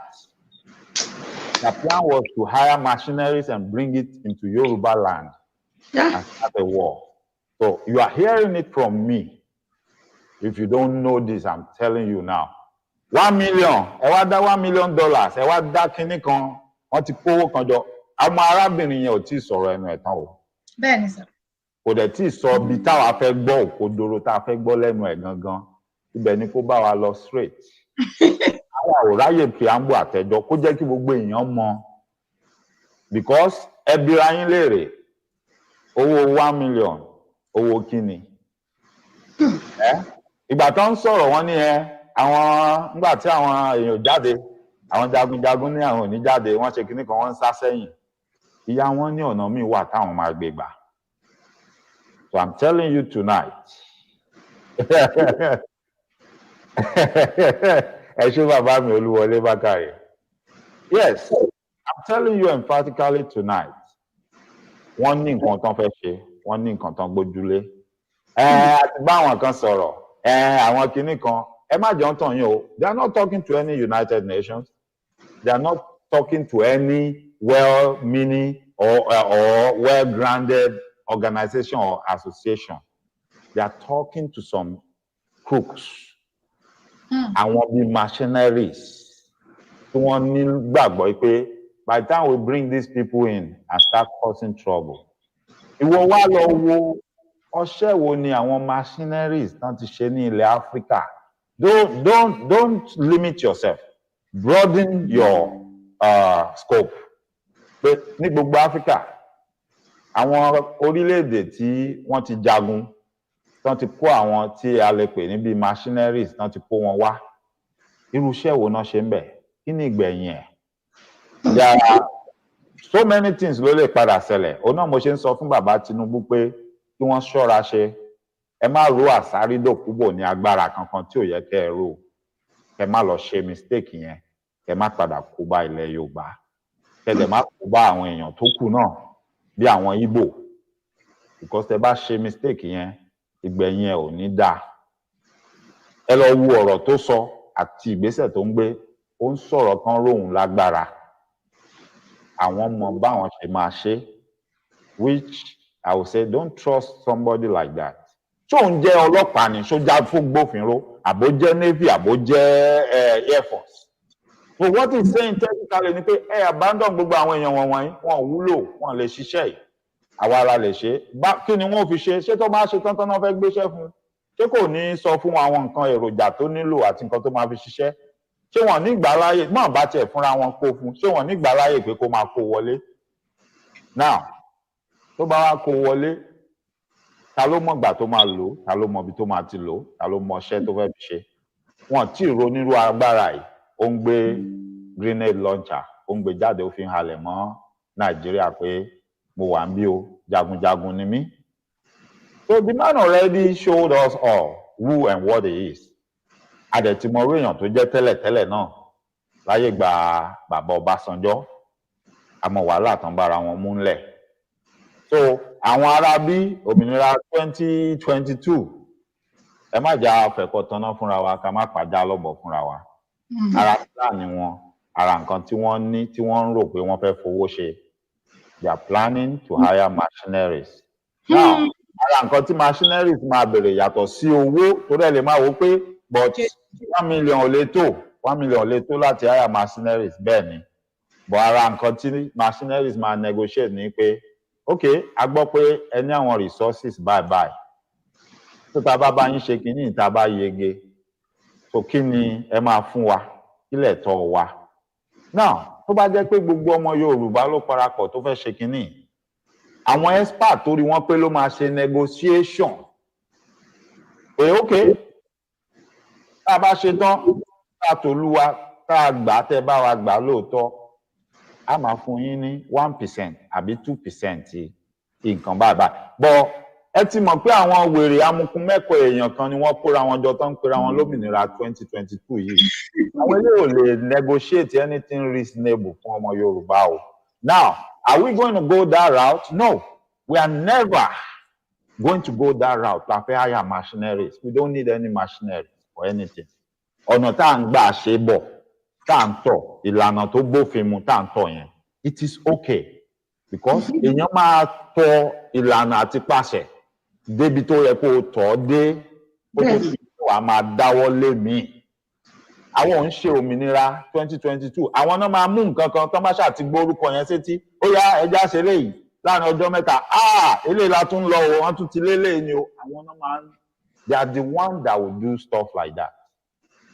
the plan was to hire machineries and bring it into Yoruba land and start a war so you are hearing it from me if you don't know this I'm telling you now 1 million ẹ wá dá $1 million ẹ wá dá kinní kan wọ́n ti kówó kan jọ àwọn arábìnrin yẹn ò tí ì sọ̀rọ̀ ẹnu ẹ̀ tán o bẹ́ẹ̀ni sir kò dẹ̀ tí ì sọ bí táwa fẹ́ gbọ́ òkodoro tá a fẹ́ gbọ́ lẹ́nu ẹ̀ gangan ibẹ̀ ni kó bá wa lọ straight àwọn àwòráyè preamble àtẹjọ kó jẹ́ kí gbogbo èèyàn mọ̀ because ẹbí ra yín léèrè owó 1 million owó kíni ìgbà tó ń sọ̀rọ̀ wọ́n ní àwọn nígbà tí àwọn èèyàn jáde àwọn jagunjagun ní àwọn ò ní jáde wọ́n ṣe kinní kan wọ́n ń sá sẹ́yìn ìyá wọn ní ọ̀nà míì wà táwọn máa gbé gbà so I'm telling you tonight ẹ ṣé bàbá mi Olúwọlé Bákàrè yes I'm telling you emphatically tonight wọ́n ní nǹkan tán fẹ́ ṣe wọ́n ní nǹkan tán gbójúlé àti bá àwọn kan sọ̀rọ̀ àwọn kinní kan Emma Johnson, they are not talking to any United Nations. They are not talking to any well-meaning or well-grounded organization or association. They are talking to some crooks. And won't be mercenaries. By the time we bring these people in and start causing trouble, ìwọ wá lọ wo ọṣẹ́ wo ni àwọn mercenaries tán ti ṣe ní ilẹ̀ Africa. Don't limit yourself. Broaden your scope. Pé ní gbogbo Africa, àwọn orílẹ̀-èdè tí wọ́n ti jagun, tán ti kó àwọn tí a lè pè ní bí mercenaries tán ti kó wọn wá. Irú iṣẹ́ wo náà ṣe ń bẹ̀? Kí ni ìgbẹ̀yìn ẹ̀? There are so many things ló lè padà ṣẹlẹ̀. Òun náà mo ṣe ń sọ fún bàbá Tinubu pé kí wọ́n ṣọ́ra ṣe. Ẹ má ro Asari Dokubo ní agbára kankan tí ò yẹ kẹ́ ẹ rò. Ẹ má lọ ṣe mistake yẹn. Ẹ má padà kó bá ilẹ̀ Yorùbá. Ẹ dẹ̀ má kó bá àwọn èèyàn tó kù náà bí àwọn Igbo. Because ẹ bá ṣe mistake yẹn, ìgbẹ̀yìn ẹ̀ ò ní dáa. Ẹ lọ wo ọ̀rọ̀ tó sọ àti ìgbésẹ̀ tó ń gbé. Ó ń sọ̀rọ̀ kan róhùn lágbára. Àwọn mọ báwọn ṣe máa ṣe, which I would say don't trust somebody like that. Ṣó ń jẹ́ ọlọ́pàá ni, ṣó já fún gbófinró, àbó jẹ́ Navy, àbó jẹ́ Air Force. So what he's saying technically ni pé abandon gbogbo àwọn èèyàn wọ̀nyí, wọn wúlò, wọn lè ṣiṣẹ́ yìí. Àwa la lè ṣe. Kí ni wọ́n fi ṣe? Ṣé tó bá ṣe tán tán náà fẹ́ gbéṣẹ́ fún? Ṣé kò ní sọ fún àwọn nǹkan èròjà tó nílò àti nǹkan tó máa fi ṣiṣẹ́? Ṣé wọ́n ní ìgbà láyè mọ́ bá tiẹ̀ fúnra wọn kó fún? Ṣé wọ́n ní ìgbà láyè pé kó máa kó wọlé? Now, tó bá wá kó wọlé, ta ló mọ̀ ìgbà tó máa lò, ta ló mọ̀ ibi tó máa ti lò, ta ló mọ̀ iṣẹ́ tó fẹ́ fi ṣe? Wọ́n tí ì ronírú agbára yìí, ó ń gbé grenade launcher, ó ń gbé jáde, ó fi ń halẹ̀ mọ́ Nàìjíríà pé mo wà ń bí o, jagunjagun ni mí. So the man already showed us all who and what he is. Adẹ̀tìmọ̀ orí èèyàn tó jẹ́ tẹ́lẹ̀tẹ́lẹ̀ náà láyé gba bàbá Ọbásanjọ́, àmọ́ wàhálà tán bára wọn mú ńlẹ̀. So àwọn ará bí òmìnira 2022, ẹ má jà fẹ̀kọ̀ tanná fúnra wa, ká má pàjá lọ́bọ̀ fúnra wa. Ara plan ni wọn, ara nǹkan tí wọ́n ní tí wọ́n ń rò pé wọ́n fẹ́ fowó ṣe. They are planning to hire mercenaries. Now, ara nǹkan tí mercenaries máa bèrè yàtọ̀ sí owó, torí ẹ lè máa wò pé but 1 million ò lè tó, 1 million ò lè tó láti hire mercenaries bẹ́ẹ̀ ni. But ara nǹkan tí mercenaries máa negotiate ni pé, okay, a gbọ́ pé ẹ ní àwọn resources bye. Tó ta bá yín ṣe kínní ìta bá yege. So kí ni ẹ máa fún wa? Kílẹ̀ tọ́ wa. Now, tó bá jẹ́ pé gbogbo ọmọ Yorùbá ló parapọ̀ tó fẹ́ ṣe kínní, àwọn expert torí wọ́n pé ló máa ṣe negotiation. Pé okay, tá a bá ṣe tán, tá a tòlúwa, tá a gbà tẹ́ bá wa gbà lóòótọ́, a máa fún yín ní 1% àbí 2% nǹkan báyìí. But ẹ ti mọ̀ pé àwọn wèrè amukun mẹ́kọ̀ọ́ èèyàn kan ni wọ́n kóra wọn jọ tán pera wọn lómìnira 2022 yìí. Àwọn ilé ò lè negotiate anything reasonable fún ọmọ Yorùbá o. Now, are we going to go that route? No, we are never going to go that route. La fẹ́ hire mercenaries. We don't need any mercenaries or anything. Ọ̀nà tá à ń gbà ṣe bọ̀, tá à ń tọ̀, ìlànà tó bófin mu tá à ń tọ̀ yẹn, it is okay. Because èèyàn máa tọ ìlànà àti pàṣẹ débi tó yẹ kó tọ̀ dé, ó tó fi wà máa dáwọ́ lé mi. Àwọn ò ń ṣe òmìnira 2022. Àwọn náà máa mú nǹkan kan tán bá ṣàti gbórúkọ yẹn sétí. Ó yá ẹja ṣe léyìí láàrin ọjọ́ mẹ́ta. Eléyìí la tún lọ o, wọ́n tún ti lélẹ̀ ni o. Àwọn náà máa ń, they are the ones that will do stuff like that.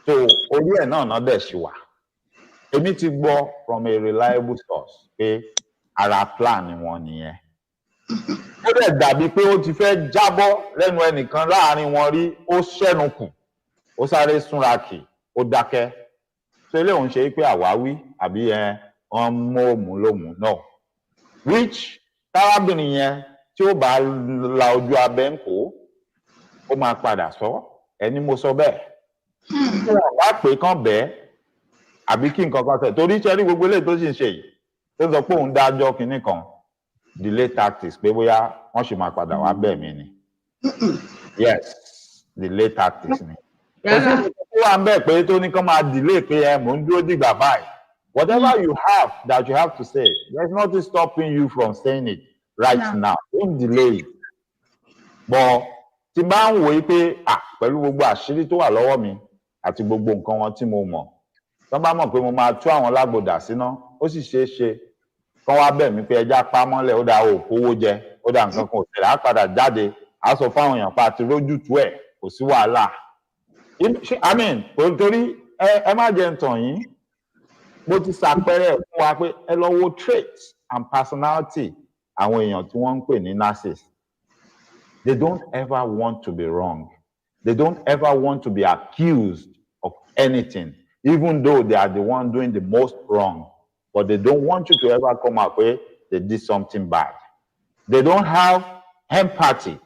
So orí ẹ̀ náà dẹ̀ ṣì wà. Èmi ti gbọ́ from a reliable source pé ara plan ni wọ́n nìyẹn. Ó dẹ̀ dàbí pé ó ti fẹ́ jábọ́ lẹ́nu ẹnìkan láàrin wọn rí, ó ṣẹ́nu kù, ó sáré súnra kì, ó dákẹ́. Ṣé ilé òun ṣe pé àwáwí àbí wọ́n mú òmù lómù náà? Which tárábìnrin yẹn tí ó bá la ojú abẹ́ ń kó, ó máa padà sọ, ẹni mo sọ bẹ́ẹ̀. Tí wọ́n bá pè kán bẹ́ẹ̀, àbí kí nǹkan kan tẹ̀, torí ṣe rí gbogbo eléyìí tó sì ń ṣe yìí, tó sọ pé òun dájọ́ kinní kan, delay tactics, pé bóyá wọ́n sì máa padà wá bẹ́ẹ̀ mi ni. Yes, delay tactics ni. Ó wà ń bẹ̀ pé tó ní kán máa delay pé ẹ mò ń dúró dìgbà báyìí. Whatever you have that you have to say, there's nothing stopping you from saying it right now. Don't delay it. But tí bá ń wòye pé pẹ̀lú gbogbo àṣírí tó wà lọ́wọ́ mi àti gbogbo nǹkan wọn tí mo mọ̀, tán bá mọ̀ pé mo máa tú àwọn lágbòdà síná, ó sì ṣeé ṣe kán wá bẹ̀ mí pé ẹja pa mọ́lẹ̀, ó dá òkòwò jẹ, ó dá nǹkan kan ò tẹ̀lé, á padà jáde, á sọ fáwọn èèyàn pa àti rójútùú ẹ̀, kò sí wàhálà. I mean, torí ẹ má jẹ́ ń tàn yín, mo ti ṣàpẹẹrẹ fún wa pé ẹ lọ wo traits and personality àwọn èèyàn tí wọ́n ń pè ní narcissist. They don't ever want to be wrong. They don't ever want to be accused of anything, even though they are the one doing the most wrong. But they don't want you to ever come out where they did something bad. They don't have empathy,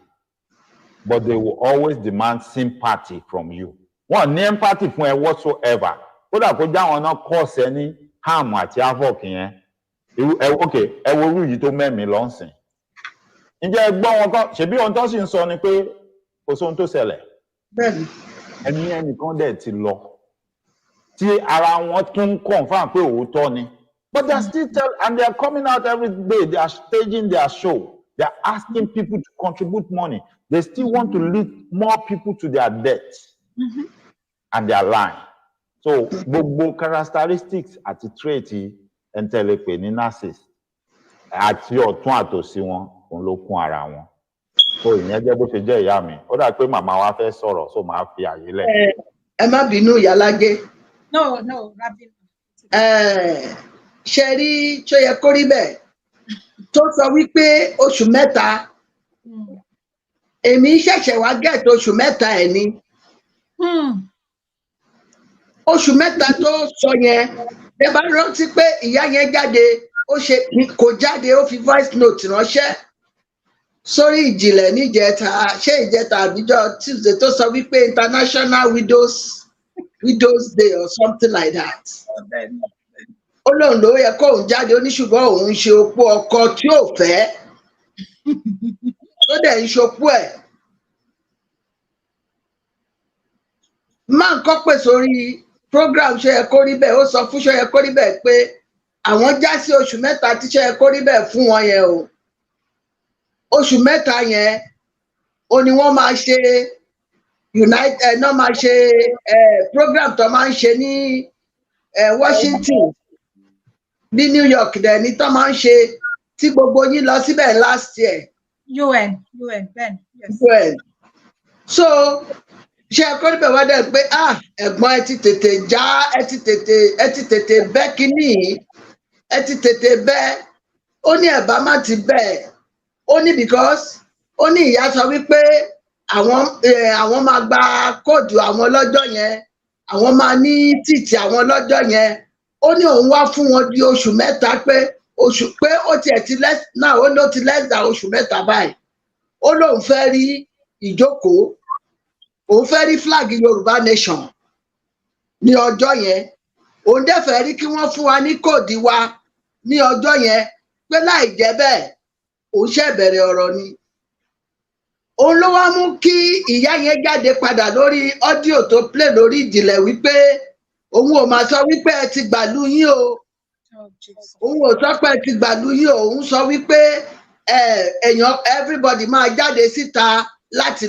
but they will always demand sympathy from you. Wọ́n ní empathy fún ẹ whatsoever. Kódà kó já wọn náà cause ẹ ní harm àti havoc yẹn. Okay, ẹ wo irú yìí tó mẹ́mìí lọ́sìn. Ǹjẹ́ ẹ gbọ́ wọn kan, ṣebí ohun tó sì ń sọ ni pé kò sóhun tó ṣẹlẹ̀. Ẹni ẹnìkan dẹ̀ ti lọ. Tí ara wọn tún confirm pé òótọ́ ni. But they are still and they are coming out every day. They are staging their show. They are asking people to contribute money. They still want to lead more people to their death and their line. So, gbogbo characteristics àti trait ẹni tẹ́lẹ̀ pè ní narcissist àti ọ̀tún àtòsí wọn òun ló kún ara wọn. So ìyẹn jẹ́ bó ṣe jẹ́ ìyá mi. Ó dà pé màmá wa fẹ́ sọ̀rọ̀, so màá fi àyè lẹ̀. Ẹ má bínú Ìyálájé. No, Rabi. Ṣe rí tó yẹ kó rí bẹ́ẹ̀ tó sọ wípé oṣù mẹ́ta èmi ṣẹ̀ṣẹ̀ wá gẹ̀ẹ́tì oṣù mẹ́ta ẹ̀ ni. Oṣù mẹ́ta tó sọ yẹn ẹ bá rántí pé ìyá yẹn jáde ó ṣe kò jáde ó fi voice note ránṣẹ́ sórí Ìjìnlẹ̀ níjẹta ṣé ìjẹta àbíjọ Tuesday tó sọ wípé International Widows Day or something like that. Ó lóun ló yẹ kóun jáde ó ní ṣùgbọ́n òun ṣe opó ọkọ tí ò fẹ́ tó dẹ̀ ń ṣopó ẹ̀. Máa ń kọ́ pè sórí program ṣe yẹ kó rí bẹ́ẹ̀ ó sọ fún ṣe yẹ kó rí bẹ́ẹ̀ pé àwọn já sí oṣù mẹ́ta tí ṣe yẹ kó rí bẹ́ẹ̀ fún wọn yẹn o. Oṣù mẹ́ta yẹn ó ní wọ́n máa ṣe náà máa ṣe program tó máa ń ṣe ní Washington ní New York dẹ̀ ní tó máa ń ṣe tí gbogbo yín lọ síbẹ̀ last year. UN Ben. Yes. UN. So ṣe ẹ̀kọ́ níbẹ̀ wá dẹ̀ pé ẹ̀gbọ́n ẹ ti tètè já ẹ ti tètè bẹ́ kínní ẹ ti tètè bẹ́ ó ní ẹ̀bá má ti bẹ́ẹ̀ ó ní because ó ní ìyá sọ wípé àwọn máa gba kóòdù àwọn lọ́jọ́ yẹn àwọn máa ní títì àwọn lọ́jọ́ yẹn ó ní òun wá fún wọn di oṣù mẹ́ta pé ó tiẹ̀ ti náà ó ló ti lẹ́sà oṣù mẹ́ta báyìí ó lóun fẹ́ rí ìjókòó òun fẹ́ rí flag Yorùbá nation ní ọjọ́ yẹn òun dẹ̀ fẹ́ rí kí wọ́n fún wa ní kóòdù wa ní ọjọ́ yẹn pé láì jẹ́ bẹ́ẹ̀ òun ṣe bẹ̀rẹ̀ ọ̀rọ̀ ni. Òun ló wá mú kí ìyá yẹn jáde padà lórí ọ́díò tó play lórí Ìjìnlẹ̀ wípé òun ò máa sọ wípé ẹ ti gbàlú yín o òun ò sọ pé ẹ ti gbàlú yín o òun sọ wípé èèyàn everybody máa jáde síta láti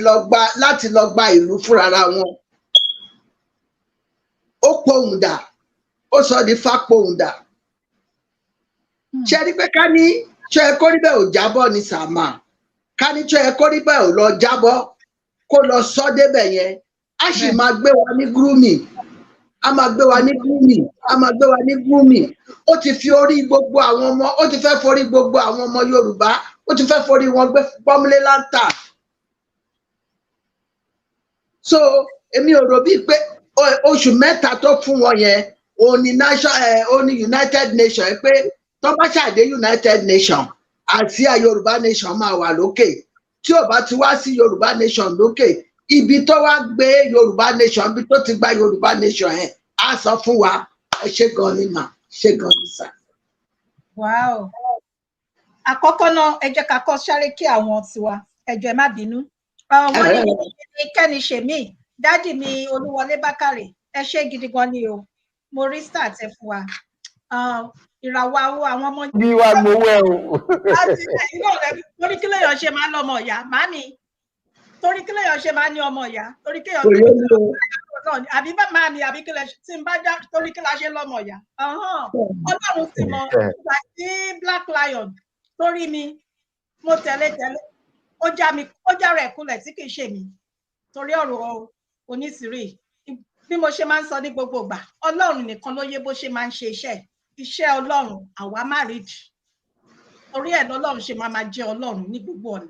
lọ gba ìlú fúnra wọn. Ó pohùn dà ó sọ di fápohùn dà. Ṣé rí pé ká ní ṣé ẹ kó rí bẹ́ẹ̀ ò jábọ́ ní sàmà ká ní ṣé ẹ kó rí bẹ́ẹ̀ ò lọ jábọ́ kó lọ sọ débẹ̀ yẹn á sì máa gbé wa ní grooming a máa gbé wa ní grooming a máa gbé wa ní grooming ó ti fi orí gbogbo àwọn ọmọ ó ti fẹ́ forí gbogbo àwọn ọmọ Yorùbá ó ti fẹ́ forí wọn gbé pọ́nmílé láńtà. So èmi ò rò bíi pé oṣù mẹ́ta tó fún wọn yẹn òun ni United Nations pé tó bá ṣàdé United Nations àti Yorùbá nation máa wà lókè tí ò bá ti wá sí Yorùbá nation lókè ibi tó wá gbé Yorùbá nation ibi tó ti gba Yorùbá nation yẹn á sọ fún wa ẹ ṣé gan ni mà ṣé gan ni sà. Wow. Àkọ́kọ́ náà ẹ jẹ́ ká kọ́ sáré kí àwọn tiwa ẹ jọ̀ọ́ ẹ má bínú. Wọ́n ní kẹ́ni ṣèmí dádì mi Olúwọlé Bákàrè ẹ ṣé gidi gan ni o mo rí start ẹ fún wa ìràwọ̀ àwọn ọmọ bí wàá gbowó ẹ o. láti inú rẹ torí kí lèèyàn ṣe máa ń lọ́mọ ìyá màámi torí kí lèèyàn ṣe máa ń ní ọmọ ìyá torí kéèyàn tó ní àbí bá màámi àbí kí lè tí n bá já torí kí la ṣe lọ́mọ ìyá Ọlọ́run sì mọ ìgbà tí Black Lion torí mi mo tẹ̀lé ó já rẹ̀ kulẹ̀ tí kì í ṣe mi torí ọ̀rọ̀ onísìírí bí mo ṣe máa ń sọ ní gbogbo ìgbà Ọlọ́run nìkan ló yé bó ṣe máa ń ṣe iṣẹ́ Ọlọ́run àwa má rí jù torí ẹ̀ lọ́lọ́run ṣe máa jẹ́ Ọlọ́run ní gbogbo ọ̀nà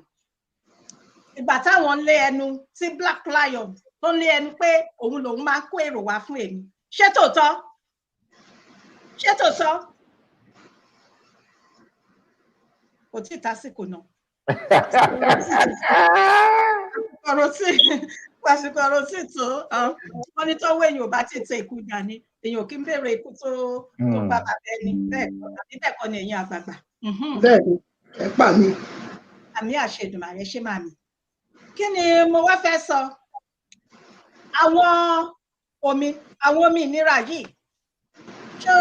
ìgbà táwọn lé ẹnu tí Black Lion tó lé ẹnu pé òun lòun máa ń kó èrò wá fún èmi ṣé tòótọ́ kò tí ì tásìkò náà pàṣípò ọ̀rọ̀ sì tó wọ́n ní tọ́wọ́ èèyàn ò bá ti tẹ ikú dání èèyàn kì í béèrè ikú tó bá bàbá ẹni bẹ́ẹ̀ kọ́ ni ẹ̀yin àgbààgbà. Bẹ́ẹ̀ni ẹ pa mí. Àmì àṣẹdùmàrè ṣé máa mi. Kí ni mo wá fẹ́ sọ? Àwọn òmìnira yìí ṣé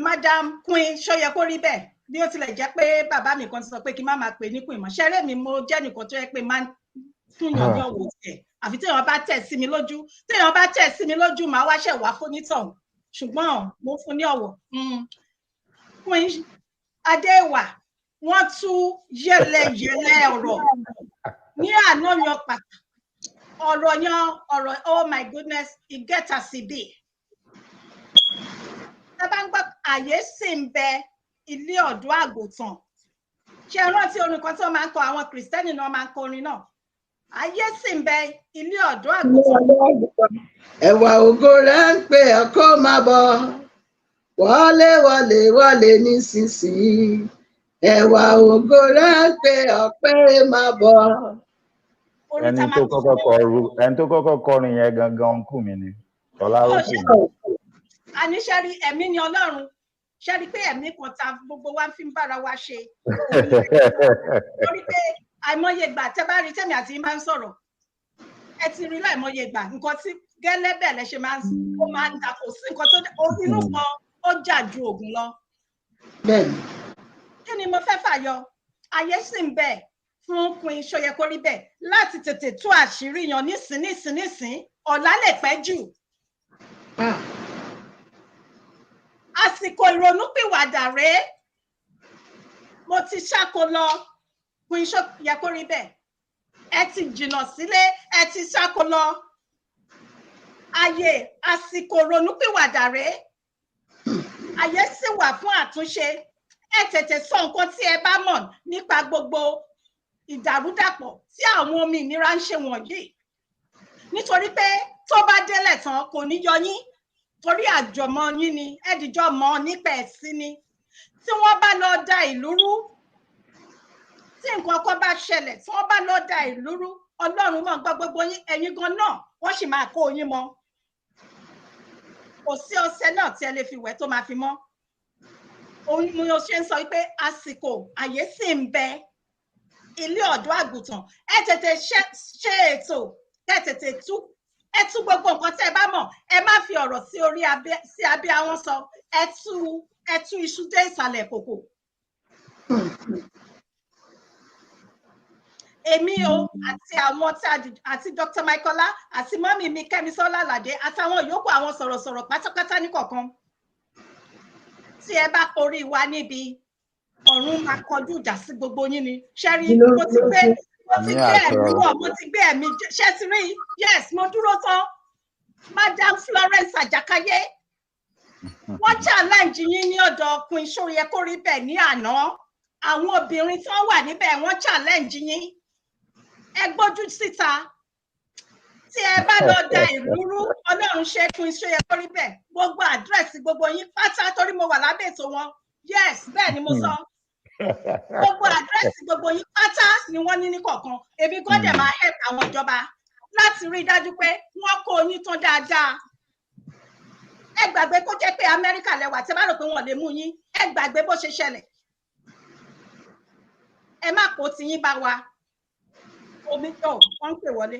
Madam Queen ṣó yẹ kó rí bẹ́ẹ̀ bí ó tilẹ̀ jẹ́ pé bàbá mi kan ti sọ pé kí n má máa pè ní Queen mọ́ ṣẹ́rẹ́ mi mo jẹ́ nìkan tó yẹ pé máa ń fúnyàn ní ọ̀wọ̀ tiẹ̀ àfi téèyàn bá tẹ̀ sí mi lójú màá wá ṣẹ̀ wá fónítàn ṣùgbọ́n mo fún ní ọ̀wọ̀. Queen Adéwà wọ́n tú yẹlẹyẹlẹ ọ̀rọ̀ ní àná yan pàtàkì ọ̀rọ̀ oh my goodness ìgẹ́ta sí bí. Ẹ bá ń gbọ́ àyè sì ń bẹ ilé ọ̀dọ́ àgùntàn ṣé ẹ rántí orin kan tí wọ́n máa ń kọ àwọn kìrìsìtẹ́nì náà máa ń kọ orin náà àyè sì ń bẹ ilé ọ̀dọ́ àgùntàn. Ẹ̀wà ògo rẹ̀ ń pè ọ́ kó máa bọ̀ wọlé nísinsìnyí ẹ̀wà ògo rẹ̀ ń pè ọ́ pé máa bọ̀. ẹni tó kọ́kọ́ kọrin yẹn gangan ń kù mí ni Tọ́lá ló kù mí. àní ṣẹ́rí ẹ̀mí ni Ọlọ́run ṣẹ́rí pé ẹ̀mí kan ta gbogbo wa fi ń bára wa ṣe lórí pé àìmọye ìgbà tẹ́ bá rí tèmi àti máa ń sọ̀rọ̀ ẹ ti rí láìmọye ìgbà nǹkan tí gẹ́lẹ́ bẹ́ẹ̀ lẹ ṣe máa ń ta kò sí nǹkan tó inú kan ó jà ju ògùn lọ. Kí ni mo fẹ́ fàyọ ayé sì ń bẹ fún Queen ṣó yẹ kó rí bẹ́ẹ̀ láti tètè tú àṣírí yan nísìn ọ̀la lè pẹ́ jù. Àsìkò ìrònúpìwàdà rèé mo ti ṣáko lọ Queen ṣó yẹ kó rí bẹ́ẹ̀ ẹ ti jìnnà sílé ẹ ti ṣáko lọ ayé àsìkò ìrònúpìwàdà rèé ayé sì wà fún àtúnṣe ẹ tètè sọ nǹkan tí ẹ bá mọ̀ nípa gbogbo ìdàrúdàpọ̀ tí àwọn òmìnira ń ṣe wọ̀nyí nítorí pé tó bá délẹ̀ tán kò ní yọ yín torí àjọmọ yín ni ẹdìjọ mọ̀ nípa ẹ̀sìn ni tí wọ́n bá lọ da ìlú rú tí nǹkan kan bá ṣẹlẹ̀ tí wọ́n bá lọ da ìlú rú Ọlọ́run mọ̀ gbọ́ gbogbo yín ẹ̀yin gan náà wọ́n sì máa kó yín mọ́ kò sí ọṣẹ náà tí ẹ lè fi wẹ̀ tó máa fi mọ́ òun ni mo ṣe ń sọ pé àsìkò àyè sì ń bẹ ilé ọ̀dọ́ àgùntàn ẹ tètè ṣe ètò ẹ tètè tú gbogbo nǹkan tẹ́ ẹ bá mọ̀ ẹ má fi ọ̀rọ̀ sí orí abẹ́ àwọn sọ ẹ tú iṣu dé ìsàlẹ̀ kòkò. Èmi o àti àwọn àti Dr. Michaela àti mọ́mì mi Kẹ́misọ́lá Àlàdé àtàwọn yòókù àwọn sọ̀rọ̀sọ̀rọ̀ pátápátá ní kọ̀ọ̀kan tí ẹ bá orí wa níbi ọ̀run máa kọjú ìjà sí gbogbo yín ni ṣẹ́rí mo ti gbé ẹ̀mí wọ̀ mo ti gbé ẹ̀mí ṣẹ́ ti rí yes mo dúró tán Madam Florence Àjàkáyé wọ́n challenge yín ní ọ̀dọ̀ Queen ṣó yẹ kó rí bẹ́ẹ̀ ní àná àwọn obìnrin tí wọ́n wà níbẹ̀ wọ́n challenge yín ẹ gbójú síta tí ẹ bá lọ da ìlú rú Ọlọ́run ṣe Queen ṣó yẹ kó rí bẹ́ẹ̀ gbogbo àdírẹ́sì gbogbo yín pátá torí mo wà lábẹ́ ètò wọn yes bẹ́ẹ̀ ni mo sọ gbogbo àdírẹ́sì gbogbo yín pátá ni wọ́n ní ní kọ̀ọ̀kan èmi kọ́ dẹ̀ máa help àwọn ìjọba láti rí i dájú pé wọ́n kó yín tán dáadáa ẹ gbàgbé kó jẹ́ pé Amẹ́ríkà lẹ́wà tí bá rò pé wọ́n lè mú yín ẹ gbàgbé bó ṣe ṣẹlẹ̀ ẹ má kó tiyín bá wa omi tó wọ́n ń pè wọlé